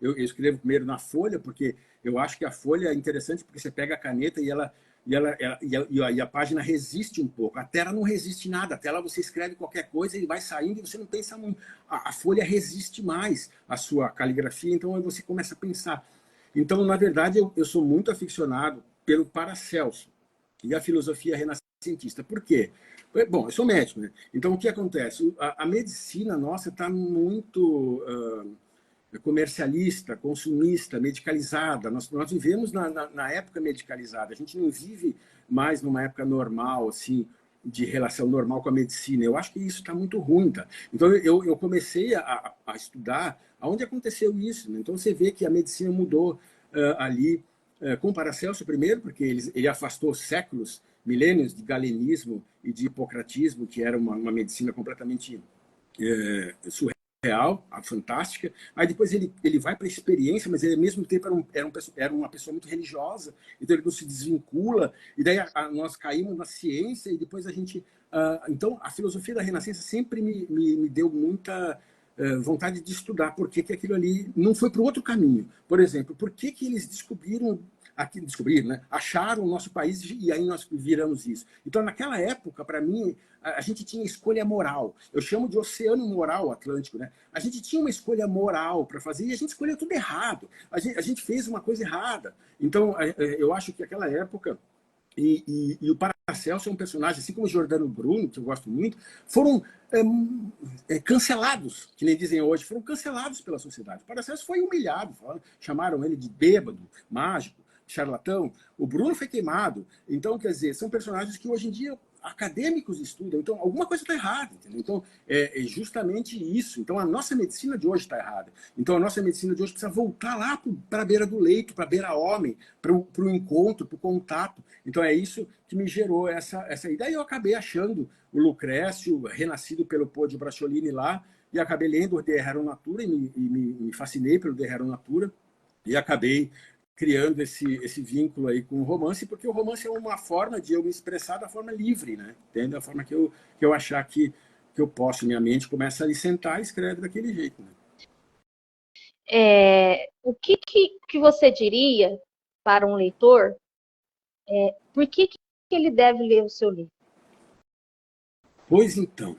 eu escrevo primeiro na folha, porque eu acho que a folha é interessante, porque você pega a caneta e a página resiste um pouco. A tela não resiste nada. A tela você escreve qualquer coisa e vai saindo e você não pensa muito. A folha resiste mais à sua caligrafia, então aí você começa a pensar. Então, na verdade, eu sou muito aficionado pelo Paracelso e a filosofia renascentista. Por quê? Bom, eu sou médico, né? Então, o que acontece? A medicina nossa está muito comercialista, consumista, medicalizada. Nós vivemos na época medicalizada. A gente não vive mais numa época normal, assim, de relação normal com a medicina. Eu acho que isso está muito ruim, tá? Então, eu comecei a estudar aonde aconteceu isso, né? Então, você vê que a medicina mudou ali com o Paracelso primeiro, porque ele afastou séculos, milênios de galenismo e de hipocratismo, que era uma medicina completamente surreal, fantástica. Aí depois ele vai para a experiência, mas ele ao mesmo tempo era uma pessoa muito religiosa, então ele não se desvincula, e daí nós caímos na ciência, e depois a gente... então, a filosofia da Renascença sempre me deu muita vontade de estudar por que aquilo ali não foi para o outro caminho. Por exemplo, por que eles descobriram, né? Acharam o nosso país e aí nós viramos isso. Então, naquela época, para mim, a gente tinha escolha moral. Eu chamo de oceano moral Atlântico, né? A gente tinha uma escolha moral para fazer e a gente escolheu tudo errado. A gente fez uma coisa errada. Então, eu acho que aquela época... E o Paracelso é um personagem, assim como o Giordano Bruno, que eu gosto muito, foram cancelados, que nem dizem hoje, foram cancelados pela sociedade. O Paracelso foi humilhado, chamaram ele de bêbado, mágico, charlatão. O Bruno foi queimado. Então, quer dizer, são personagens que hoje em dia acadêmicos estudam. Então, alguma coisa está errada. Entendeu? Então, é justamente isso. Então, a nossa medicina de hoje está errada. Então, a nossa medicina de hoje precisa voltar lá para a beira do leito, para a beira-homem, para o encontro, para o contato. Então, é isso que me gerou essa ideia. E eu acabei achando o Lucrécio, renascido pelo Poggio Bracciolini lá, e acabei lendo o De Rerum Natura, e me fascinei pelo De Rerum Natura, e acabei criando esse vínculo aí com o romance, porque o romance é uma forma de eu me expressar da forma livre, né? Entende? Da forma que eu achar que eu posso. Minha mente começa a sentar e escreve daquele jeito, né? O que você diria para um leitor? Por que ele deve ler o seu livro? Pois então,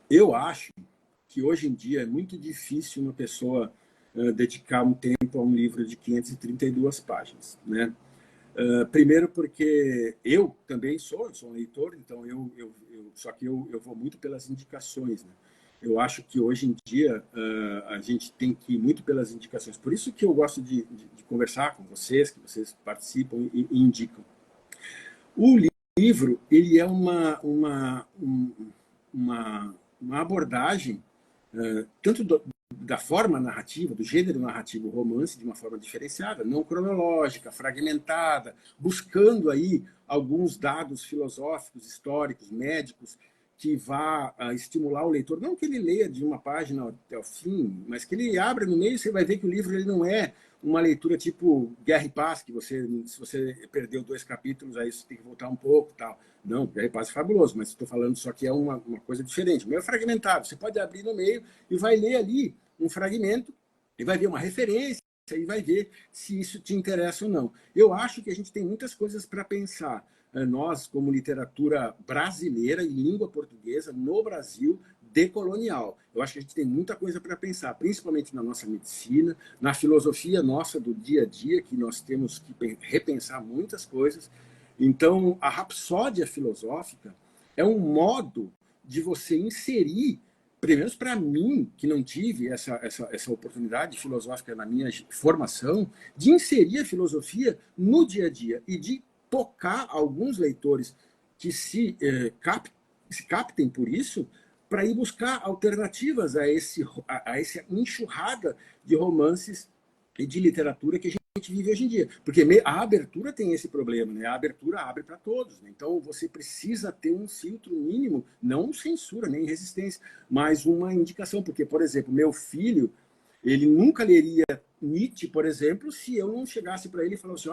eu acho que hoje em dia é muito difícil uma pessoa dedicar um tempo a um livro de 532 páginas, né? Primeiro porque eu também sou um leitor, então só que eu vou muito pelas indicações, né? Eu acho que hoje em dia a gente tem que ir muito pelas indicações. Por isso que eu gosto de conversar com vocês, que vocês participam e indicam. O livro, ele é uma abordagem tanto da forma narrativa, do gênero narrativo romance, de uma forma diferenciada, não cronológica, fragmentada, buscando aí alguns dados filosóficos, históricos, médicos, que vá estimular o leitor, não que ele leia de uma página até o fim, mas que ele abra no meio, você vai ver que o livro ele não é uma leitura tipo Guerra e Paz, que se você perdeu 2 capítulos, aí você tem que voltar um pouco, tal. Não, Guerra e Paz é fabuloso, mas estou falando só que é uma coisa diferente. O meu é fragmentado, você pode abrir no meio e vai ler ali um fragmento e vai ver uma referência e vai ver se isso te interessa ou não. Eu acho que a gente tem muitas coisas para pensar. Nós, como literatura brasileira e língua portuguesa no Brasil decolonial. Eu acho que a gente tem muita coisa para pensar, principalmente na nossa medicina, na filosofia nossa do dia a dia, que nós temos que repensar muitas coisas. Então, a rapsódia filosófica é um modo de você inserir, pelo menos para mim, que não tive essa oportunidade filosófica na minha formação, de inserir a filosofia no dia a dia e de tocar alguns leitores que se captem por isso, para ir buscar alternativas a essa enxurrada de romances e de literatura que a gente vive hoje em dia. Porque a abertura tem esse problema, né? A abertura abre para todos. Né? Então, você precisa ter um filtro mínimo, não censura, nem resistência, mas uma indicação. Porque, por exemplo, meu filho, ele nunca leria Nietzsche, por exemplo, se eu não chegasse para ele e falasse,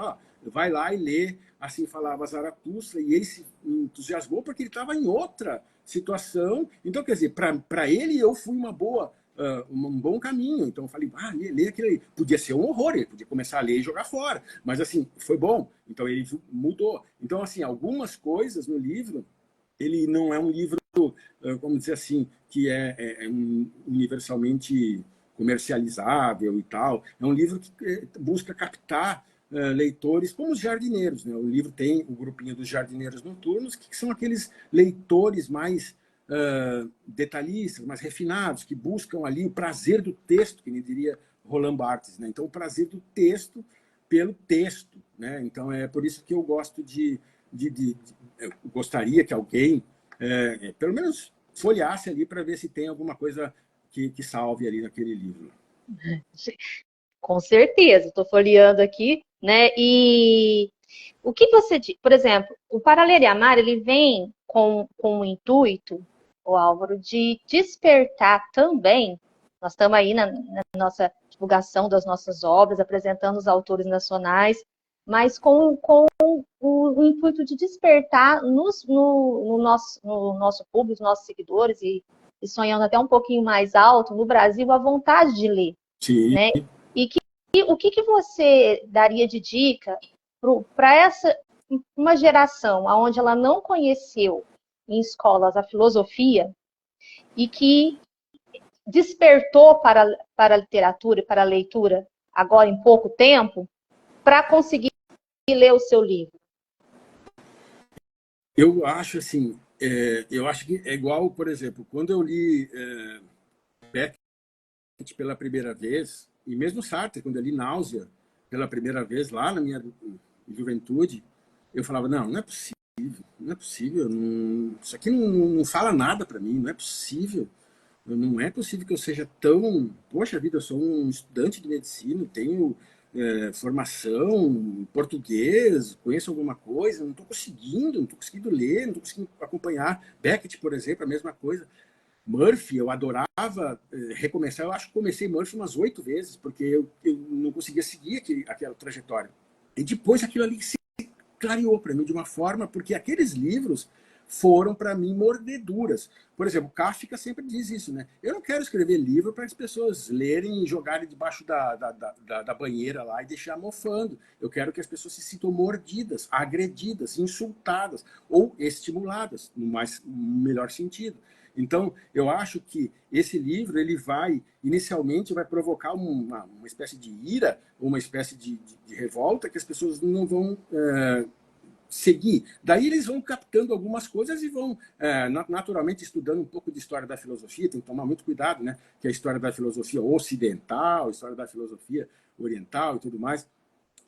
vai lá e lê, assim falava Zaratustra, e ele se entusiasmou porque ele estava em outra situação. Então, quer dizer, para ele eu fui um bom caminho. Então eu falei, lê aquilo aí. Podia ser um horror, ele podia começar a ler e jogar fora, mas assim, foi bom. Então ele mudou. Então, assim, algumas coisas no livro, ele não é um livro, como dizer assim, que é universalmente comercializável e tal. É um livro que busca captar leitores como os jardineiros. Né? O livro tem o grupinho dos jardineiros noturnos, que são aqueles leitores mais detalhistas, mais refinados, que buscam ali o prazer do texto, que nem diria Roland Barthes. Né? Então, o prazer do texto pelo texto. Né? Então, é por isso que eu gosto eu gostaria que alguém, pelo menos, folheasse ali para ver se tem alguma coisa que salve ali naquele livro. Com certeza, estou folheando aqui, né? E o que você diz? Por exemplo, o Para Ler e Amar, ele vem com o intuito, o Álvaro, de despertar também. Nós estamos aí na nossa divulgação das nossas obras, apresentando os autores nacionais, mas com o intuito de despertar no nosso público, nos nossos seguidores, e sonhando até um pouquinho mais alto, no Brasil, a vontade de ler. Sim. Né? E o que você daria de dica para uma geração onde ela não conheceu em escolas a filosofia e que despertou para a literatura e para a leitura agora em pouco tempo, para conseguir ler o seu livro? Eu acho assim, eu acho que é igual, por exemplo, quando eu li Beckett pela primeira vez, e mesmo Sartre, quando eu li Náusea pela primeira vez, lá na minha juventude, eu falava, não é possível, isso aqui não fala nada para mim, não é possível. Não é possível que eu seja tão... Poxa vida, eu sou um estudante de medicina, tenho formação em português, conheço alguma coisa, não estou conseguindo ler, não estou conseguindo acompanhar. Beckett, por exemplo, a mesma coisa. Murphy, eu adorava recomeçar. Eu acho que comecei Murphy umas 8 vezes, porque eu não conseguia seguir aquela trajetória. E depois aquilo ali se clareou para mim de uma forma, porque aqueles livros foram para mim mordeduras. Por exemplo, Kafka sempre diz isso, né? Eu não quero escrever livro para as pessoas lerem e jogarem debaixo da banheira lá e deixar mofando. Eu quero que as pessoas se sintam mordidas, agredidas, insultadas ou estimuladas, no melhor sentido. Então, eu acho que esse livro, ele inicialmente vai provocar uma espécie de ira, uma espécie de revolta que as pessoas não vão seguir. Daí eles vão captando algumas coisas e vão naturalmente estudando um pouco de história da filosofia. Tem que tomar muito cuidado, né? Que a história da filosofia ocidental, a história da filosofia oriental e tudo mais.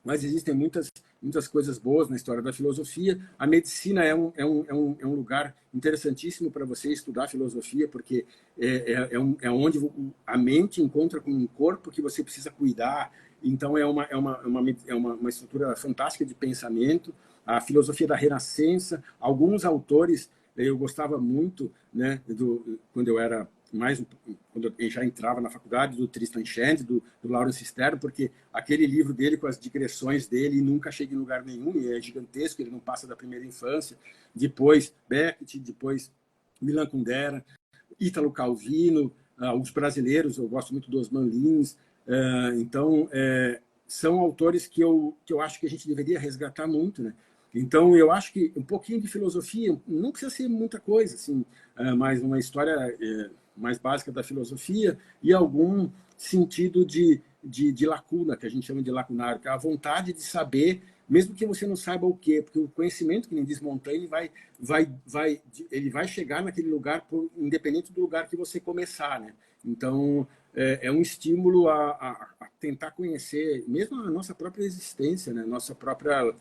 Mas existem muitas coisas boas na história da filosofia. A medicina é um lugar interessantíssimo para você estudar filosofia, porque é onde a mente encontra com um corpo que você precisa cuidar. Então, é uma estrutura fantástica de pensamento. A filosofia da Renascença, alguns autores, eu gostava muito, né, quando eu era quando eu já entrava na faculdade, do Tristan Shandy, do Lawrence Stern, porque aquele livro dele com as digressões dele nunca chega em lugar nenhum, e é gigantesco, ele não passa da primeira infância. Depois Beckett, depois Milan Kundera, Ítalo Calvino, os brasileiros, eu gosto muito do Osman Lins. Então, são autores que eu acho que a gente deveria resgatar muito, né? Então, eu acho que um pouquinho de filosofia, não precisa ser muita coisa, assim, mas uma história mais básica da filosofia e algum sentido de lacuna, que a gente chama de lacunário, que é a vontade de saber, mesmo que você não saiba o quê, porque o conhecimento, que nem diz Montaigne, ele vai chegar naquele lugar, independente do lugar que você começar, né? Então, é um estímulo a tentar conhecer mesmo a nossa própria existência, né? Nossa própria...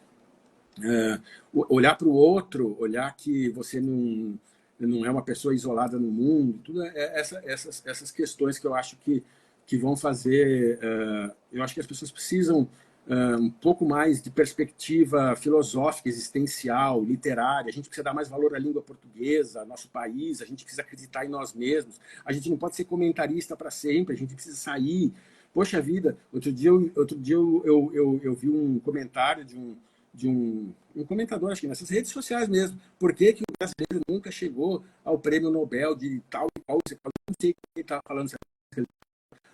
olhar para o outro, olhar que você não é uma pessoa isolada no mundo, tudo essas questões que eu acho que vão fazer... eu acho que as pessoas precisam um pouco mais de perspectiva filosófica, existencial, literária. A gente precisa dar mais valor à língua portuguesa, ao nosso país, a gente precisa acreditar em nós mesmos. A gente não pode ser comentarista para sempre, a gente precisa sair. Poxa vida, outro dia eu vi um comentário de um comentador, acho que nessas redes sociais mesmo. Por que o brasileiro nunca chegou ao prêmio Nobel de tal e qual? Eu não sei o que ele estava falando,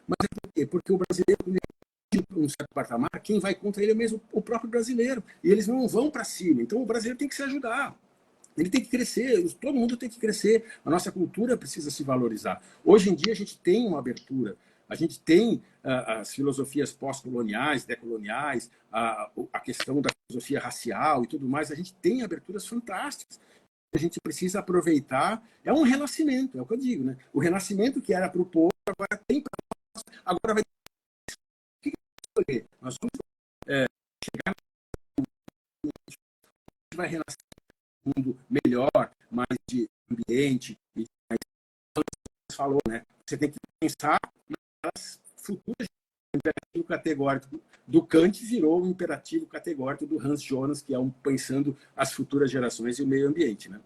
mas é por quê? Porque o brasileiro, quando ele um certo patamar, quem vai contra ele é mesmo o próprio brasileiro. E eles não vão para cima. Então o brasileiro tem que se ajudar. Ele tem que crescer, todo mundo tem que crescer. A nossa cultura precisa se valorizar. Hoje em dia a gente tem uma abertura. A gente tem as filosofias pós-coloniais, decoloniais, a questão da filosofia racial e tudo mais. A gente tem aberturas fantásticas. A gente precisa aproveitar. É um renascimento, é o que eu digo, né? O renascimento que era para o povo, agora tem para nós. Agora vai escolher. Nós vamos chegar vai renascer um mundo melhor, mais de ambiente, e mais, falou, né? Você tem que pensar nas futuras. O imperativo categórico do Kant virou o imperativo categórico do Hans Jonas, que é pensando as futuras gerações e o meio ambiente, né?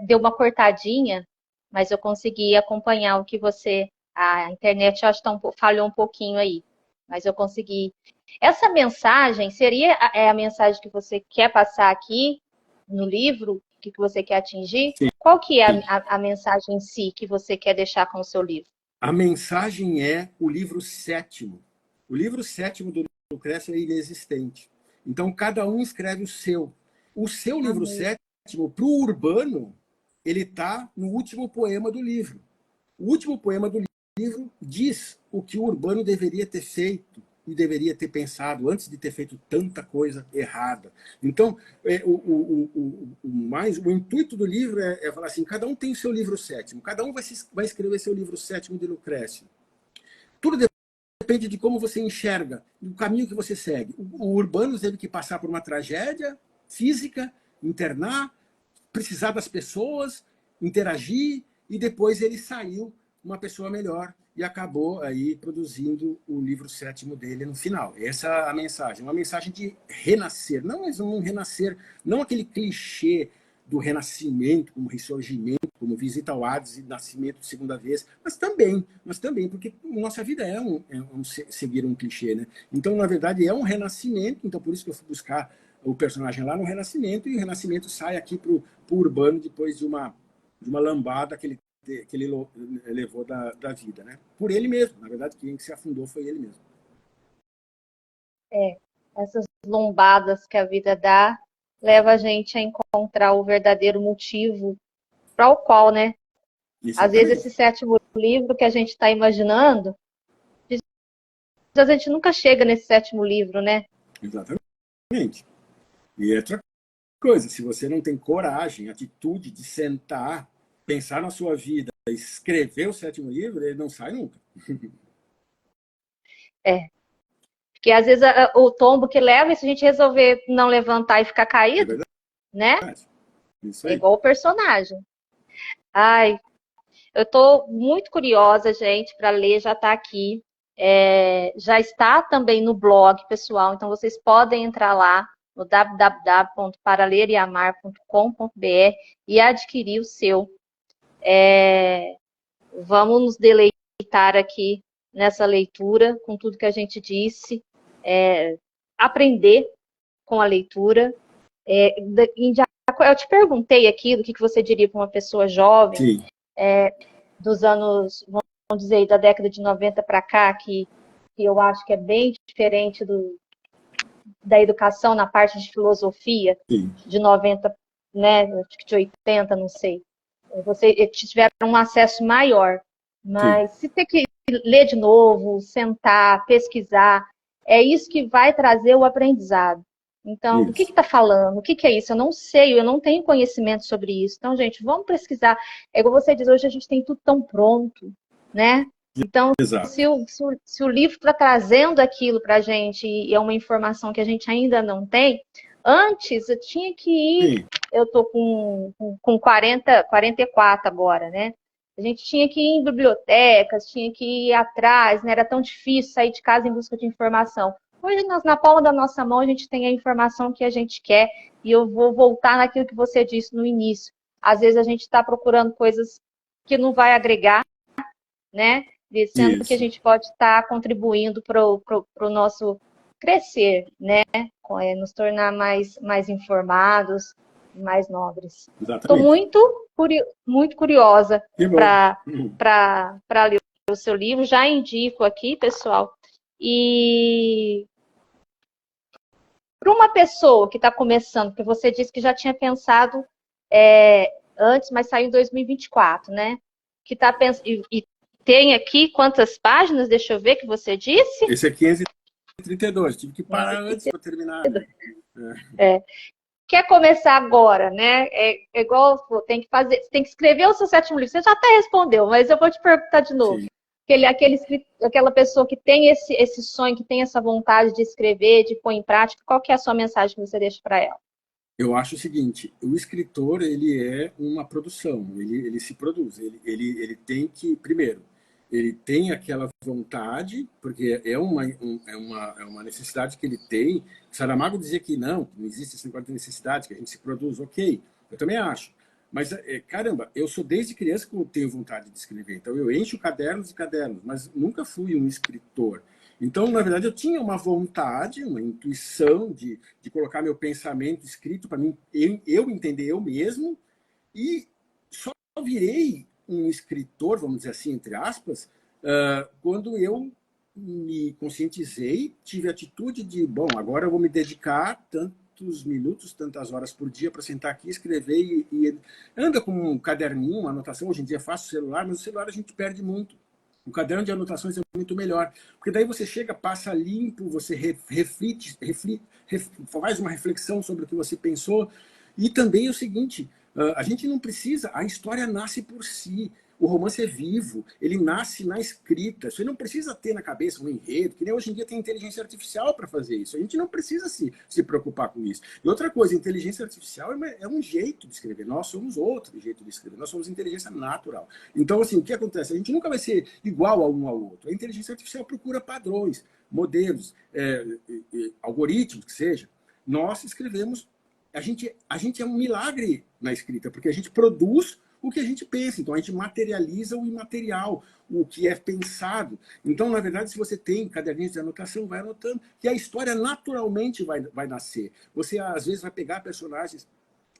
Deu uma cortadinha, mas eu consegui acompanhar o que você... A internet, eu acho que falhou um pouquinho aí, mas eu consegui. Essa mensagem seria a mensagem que você quer passar aqui no livro, que você quer atingir? Sim. Qual que é a mensagem em si que você quer deixar com o seu livro? A mensagem é o livro sétimo. O livro sétimo do Lucrécio é inexistente. Então, cada um escreve o seu. O seu livro sétimo, para o Urbano, ele está no último poema do livro. O último poema do livro diz o que o Urbano deveria ter feito e deveria ter pensado antes de ter feito tanta coisa errada. Então, o intuito do livro é falar assim, cada um tem o seu livro sétimo, cada um vai escrever seu livro sétimo de Lucrécio. Tudo depende de como você enxerga, do caminho que você segue. O Urbano teve que passar por uma tragédia física, internar, precisar das pessoas, interagir, e depois ele saiu uma pessoa melhor e acabou aí produzindo o livro sétimo dele no final. Essa é a mensagem, uma mensagem de renascer, não um renascer, não aquele clichê do renascimento, como ressurgimento, como visita ao Hades e nascimento de segunda vez, mas também, porque nossa vida é seguir um clichê, né? Então, na verdade, é um renascimento, então por isso que eu fui buscar o personagem lá no renascimento, e o renascimento sai aqui para o Urbano depois de uma lambada que ele levou da vida, né? Por ele mesmo, na verdade, quem se afundou foi ele mesmo. Essas lombadas que a vida dá leva a gente a encontrar o verdadeiro motivo para o qual, né? Às vezes esse sétimo livro que a gente está imaginando, a gente nunca chega nesse sétimo livro, né? Exatamente. E outra coisa, se você não tem coragem, atitude de sentar, pensar na sua vida, escrever o sétimo livro, ele não sai nunca. Porque às vezes o tombo que leva, e se a gente resolver não levantar e ficar caído, né? Isso aí. É igual o personagem. Ai, eu estou muito curiosa, gente, para ler, já está aqui. Já está também no blog, pessoal, então vocês podem entrar lá no www.paraleriamar.com.br e adquirir o seu. Vamos nos deleitar aqui nessa leitura, com tudo que a gente disse, aprender com a leitura. Eu te perguntei aqui do que você diria para uma pessoa jovem. dos anos, vamos dizer, da década de 90 para cá, que eu acho que é bem diferente da educação na parte de filosofia, Sim, de 90, né, acho que de 80, não sei. Vocês tiveram um acesso maior, sim, mas se ter que ler de novo, sentar, pesquisar, é isso que vai trazer o aprendizado. Então, o que isso. está falando? O que é isso? Eu não sei, eu não tenho conhecimento sobre isso. Então, gente, vamos pesquisar. É igual você diz, hoje a gente tem tudo tão pronto, né? Então, Exato. se o livro está trazendo aquilo para a gente e é uma informação que a gente ainda não tem, antes eu tinha que ir, Sim, eu estou com 44 agora, né? A gente tinha que ir em bibliotecas, tinha que ir atrás, né? Era tão difícil sair de casa em busca de informação. Hoje, na palma da nossa mão, a gente tem a informação que a gente quer, e eu vou voltar naquilo que você disse no início. Às vezes a gente está procurando coisas que não vai agregar, né? Sendo que a isso. gente pode estar contribuindo para o nosso crescer, né? Nos tornar mais informados, mais nobres. Estou Exatamente. muito curiosa Que bom. para ler o seu livro, já indico aqui, pessoal. E para uma pessoa que está começando, que você disse que já tinha pensado antes, mas saiu em 2024, né? Que está pensando. E tem aqui quantas páginas? Deixa eu ver que você disse. Esse é 532. Tive que parar antes para terminar, né? É. Quer começar agora, né? É igual tem que fazer, tem que escrever o seu sétimo livro. Você já até respondeu, mas eu vou te perguntar de novo. Sim. Aquela pessoa que tem esse sonho, que tem essa vontade de escrever, de pôr em prática, qual que é a sua mensagem que você deixa para ela? Eu acho o seguinte, o escritor, ele é uma produção, ele se produz, ele tem que, primeiro, ele tem aquela vontade, porque é uma necessidade que ele tem. Saramago dizia que não existe esse negócio de necessidade, que a gente se produz, ok, eu também acho. Mas, caramba, eu sou desde criança que eu tenho vontade de escrever, então eu encho cadernos e cadernos, mas nunca fui um escritor. Então, na verdade, eu tinha uma vontade, uma intuição de colocar meu pensamento escrito para mim, eu entender eu mesmo, e só virei um escritor, vamos dizer assim, entre aspas, quando eu me conscientizei, tive a atitude de, bom, agora eu vou me dedicar tantos minutos, tantas horas por dia para sentar aqui, escrever e anda com um caderninho, uma anotação. Hoje em dia é fácil o celular, mas o celular a gente perde muito. O caderno de anotações é muito melhor, porque daí você chega, passa limpo, você faz uma reflexão sobre o que você pensou. E também é o seguinte, a gente não precisa, a história nasce por si. O romance é vivo, ele nasce na escrita. Você não precisa ter na cabeça um enredo, que nem hoje em dia tem inteligência artificial para fazer isso. A gente não precisa se preocupar com isso. E outra coisa, inteligência artificial é um jeito de escrever. Nós somos outro jeito de escrever. Nós somos inteligência natural. Então, assim, o que acontece? A gente nunca vai ser igual a um ao outro. A inteligência artificial procura padrões, modelos, algoritmos, que seja. Nós escrevemos. A gente é um milagre na escrita, porque a gente produz o que a gente pensa. Então, a gente materializa o imaterial, o que é pensado. Então, na verdade, se você tem caderninhos de anotação, vai anotando, que a história naturalmente vai nascer. Você, às vezes, vai pegar personagens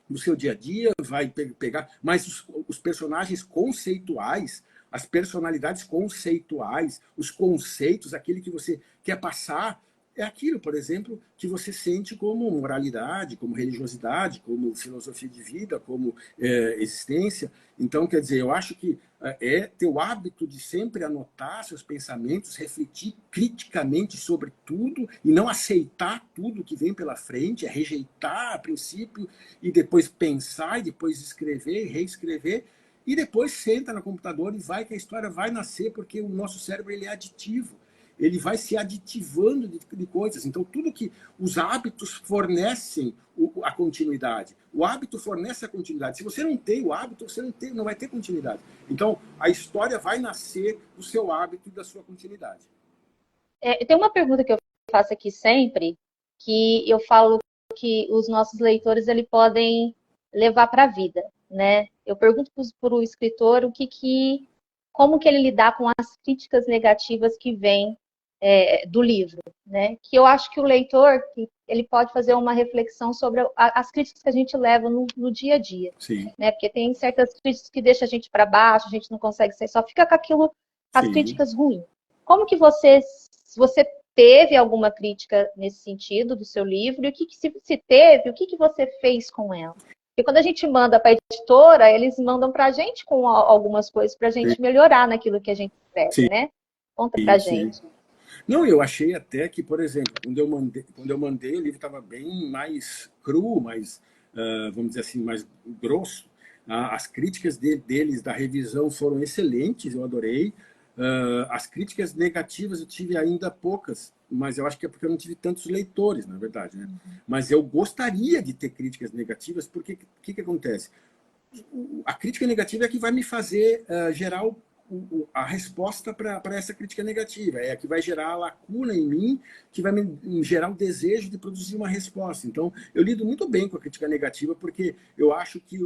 do seu dia a dia, vai pegar, mas os personagens conceituais, as personalidades conceituais, os conceitos, aquele que você quer passar, é aquilo, por exemplo, que você sente como moralidade, como religiosidade, como filosofia de vida, como existência. Então, quer dizer, eu acho que é ter o hábito de sempre anotar seus pensamentos, refletir criticamente sobre tudo e não aceitar tudo que vem pela frente, é rejeitar a princípio e depois pensar e depois escrever, reescrever e depois senta no computador e vai que a história vai nascer, porque o nosso cérebro ele é aditivo. Ele vai se aditivando de coisas. Então, tudo que os hábitos fornecem a continuidade. O hábito fornece a continuidade. Se você não tem o hábito, você não vai ter continuidade. Então, a história vai nascer do seu hábito e da sua continuidade. Tem uma pergunta que eu faço aqui sempre, que eu falo que os nossos leitores ele podem levar para a vida, né? Eu pergunto para o escritor como que ele lidar com as críticas negativas que vêm do livro, né? Que eu acho que o leitor ele pode fazer uma reflexão sobre as críticas que a gente leva no dia a dia. Sim. Né? Porque tem certas críticas que deixam a gente para baixo, a gente não consegue sair, só fica com aquilo, com as Sim. críticas ruins. Como que você, se você teve alguma crítica nesse sentido do seu livro, e o que se teve, o que você fez com ela? Porque quando a gente manda para a editora, eles mandam para a gente com algumas coisas para a gente melhorar naquilo que a gente escreve, Sim. né? Conta para a gente. Não, eu achei até que, por exemplo, quando eu mandei o livro estava bem mais cru, mais, vamos dizer assim, mais grosso. As críticas deles da revisão foram excelentes, eu adorei. As críticas negativas eu tive ainda poucas, mas eu acho que é porque eu não tive tantos leitores, na verdade, né? Mas eu gostaria de ter críticas negativas, porque o que acontece? A crítica negativa é que vai me fazer gerar a resposta para essa crítica negativa. É a que vai gerar a lacuna em mim, que vai me gerar o desejo de produzir uma resposta. Então, eu lido muito bem com a crítica negativa, porque eu acho que,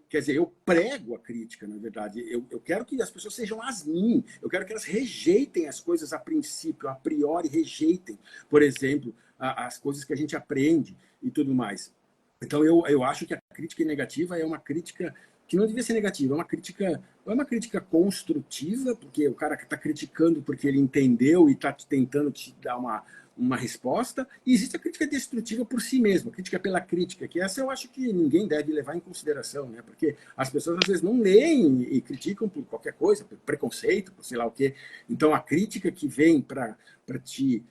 quer dizer, eu prego a crítica, na verdade. Eu quero que as pessoas sejam as mim. Eu quero que elas rejeitem as coisas a princípio, a priori rejeitem. Por exemplo, as coisas que a gente aprende e tudo mais. Então, eu acho que a crítica negativa é uma crítica que não devia ser negativa, é uma crítica construtiva, porque o cara que está criticando porque ele entendeu e está tentando te dar uma resposta, e existe a crítica destrutiva por si mesma, a crítica pela crítica, que essa eu acho que ninguém deve levar em consideração, né? Porque as pessoas às vezes não leem e criticam por qualquer coisa, por preconceito, por sei lá o quê. Então, a crítica que vem para ti,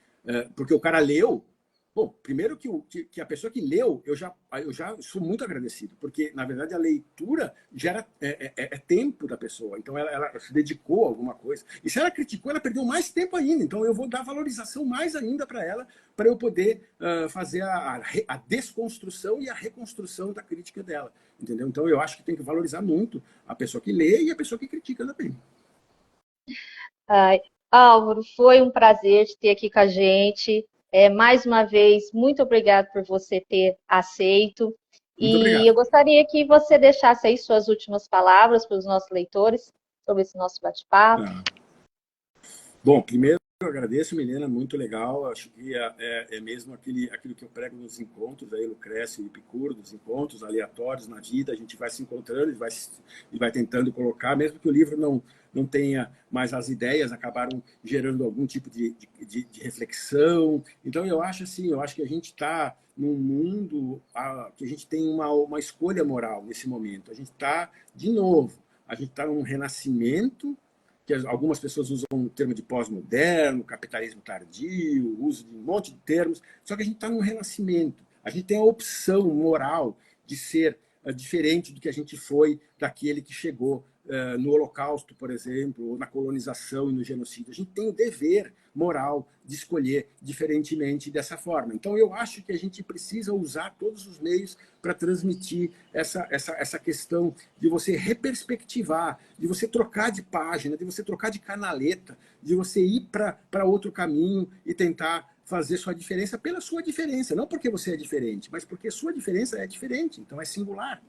porque o cara leu. Bom, primeiro que a pessoa que leu, eu já sou muito agradecido, porque, na verdade, a leitura gera tempo da pessoa. Então, ela se dedicou a alguma coisa. E se ela criticou, ela perdeu mais tempo ainda. Então, eu vou dar valorização mais ainda para ela, para eu poder fazer a desconstrução e a reconstrução da crítica dela. Entendeu? Então, eu acho que tem que valorizar muito a pessoa que lê e a pessoa que critica também. Álvaro, foi um prazer te ter aqui com a gente. Mais uma vez, muito obrigado por você ter aceito. Muito E obrigado. eu gostaria que você deixasse aí suas últimas palavras para os nossos leitores sobre esse nosso bate-papo. Bom, primeiro eu agradeço, Milena, muito legal. Acho que é mesmo aquilo que eu prego nos encontros, aí, Lucrécio e Epicuro, dos encontros aleatórios na vida. A gente vai se encontrando e vai tentando colocar, mesmo que o livro não tenha mais as ideias, acabaram gerando algum tipo de reflexão. Então, eu acho que a gente está num mundo que a gente tem uma escolha moral nesse momento. A gente está, de novo, a gente está num renascimento, que algumas pessoas usam o termo de pós-moderno, capitalismo tardio, uso de um monte de termos, só que a gente está num renascimento. A gente tem a opção moral de ser diferente do que a gente foi daquele que chegou no Holocausto, por exemplo, ou na colonização e no genocídio. A gente tem o dever moral de escolher diferentemente dessa forma. Então, eu acho que a gente precisa usar todos os meios para transmitir essa questão de você reperspectivar, de você trocar de página, de você trocar de canaleta, de você ir para outro caminho e tentar fazer sua diferença pela sua diferença. Não porque você é diferente, mas porque sua diferença é diferente, então é singular.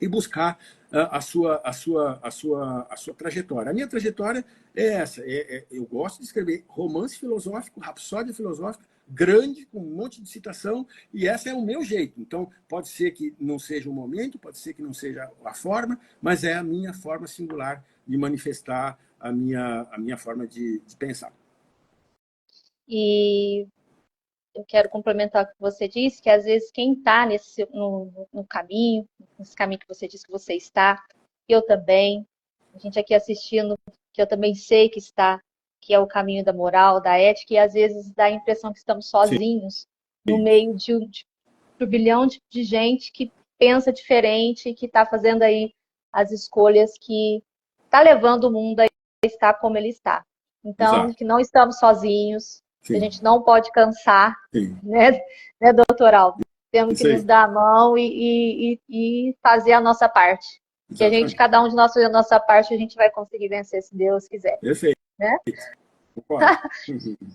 E buscar a sua trajetória. A minha trajetória é essa. Eu gosto de escrever romance filosófico, rapsódia filosófica, grande, com um monte de citação, e esse é o meu jeito. Então, pode ser que não seja o momento, pode ser que não seja a forma, mas é a minha forma singular de manifestar a minha forma de pensar. E eu quero complementar o que você disse, que às vezes quem está no caminho, nesse caminho que você disse que você está, eu também, a gente aqui assistindo, que eu também sei que está, que é o caminho da moral, da ética, e às vezes dá a impressão que estamos sozinhos no meio de um turbilhão de gente que pensa diferente, que está fazendo aí as escolhas que está levando o mundo a estar como ele está. Então, Exato. que não estamos sozinhos, Sim. a gente não pode cansar, né, doutor Álvaro? Temos que nos dar a mão e fazer a nossa parte. Que a gente, cada um de nós fazer a nossa parte, a gente vai conseguir vencer, se Deus quiser. Perfeito. Né?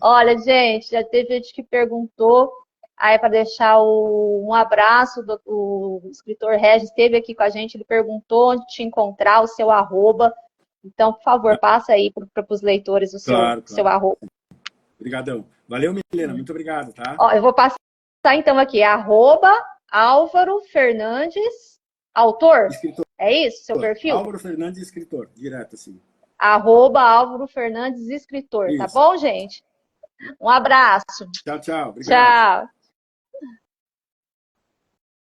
Olha, gente, já teve gente que perguntou, aí para deixar um abraço, o escritor Regis esteve aqui com a gente, ele perguntou onde te encontrar, o seu arroba. Então, por favor, passa aí para os leitores o seu arroba. Obrigadão. Valeu, Milena. Muito obrigado, tá? Ó, eu vou passar passar então aqui, @Álvaro Fernandes, autor? Escritor. É isso, seu perfil? Álvaro Fernandes, escritor, direto assim. @Álvaro Fernandes, escritor, tá Isso. bom, gente? Um abraço. Tchau, tchau. Obrigado. Tchau.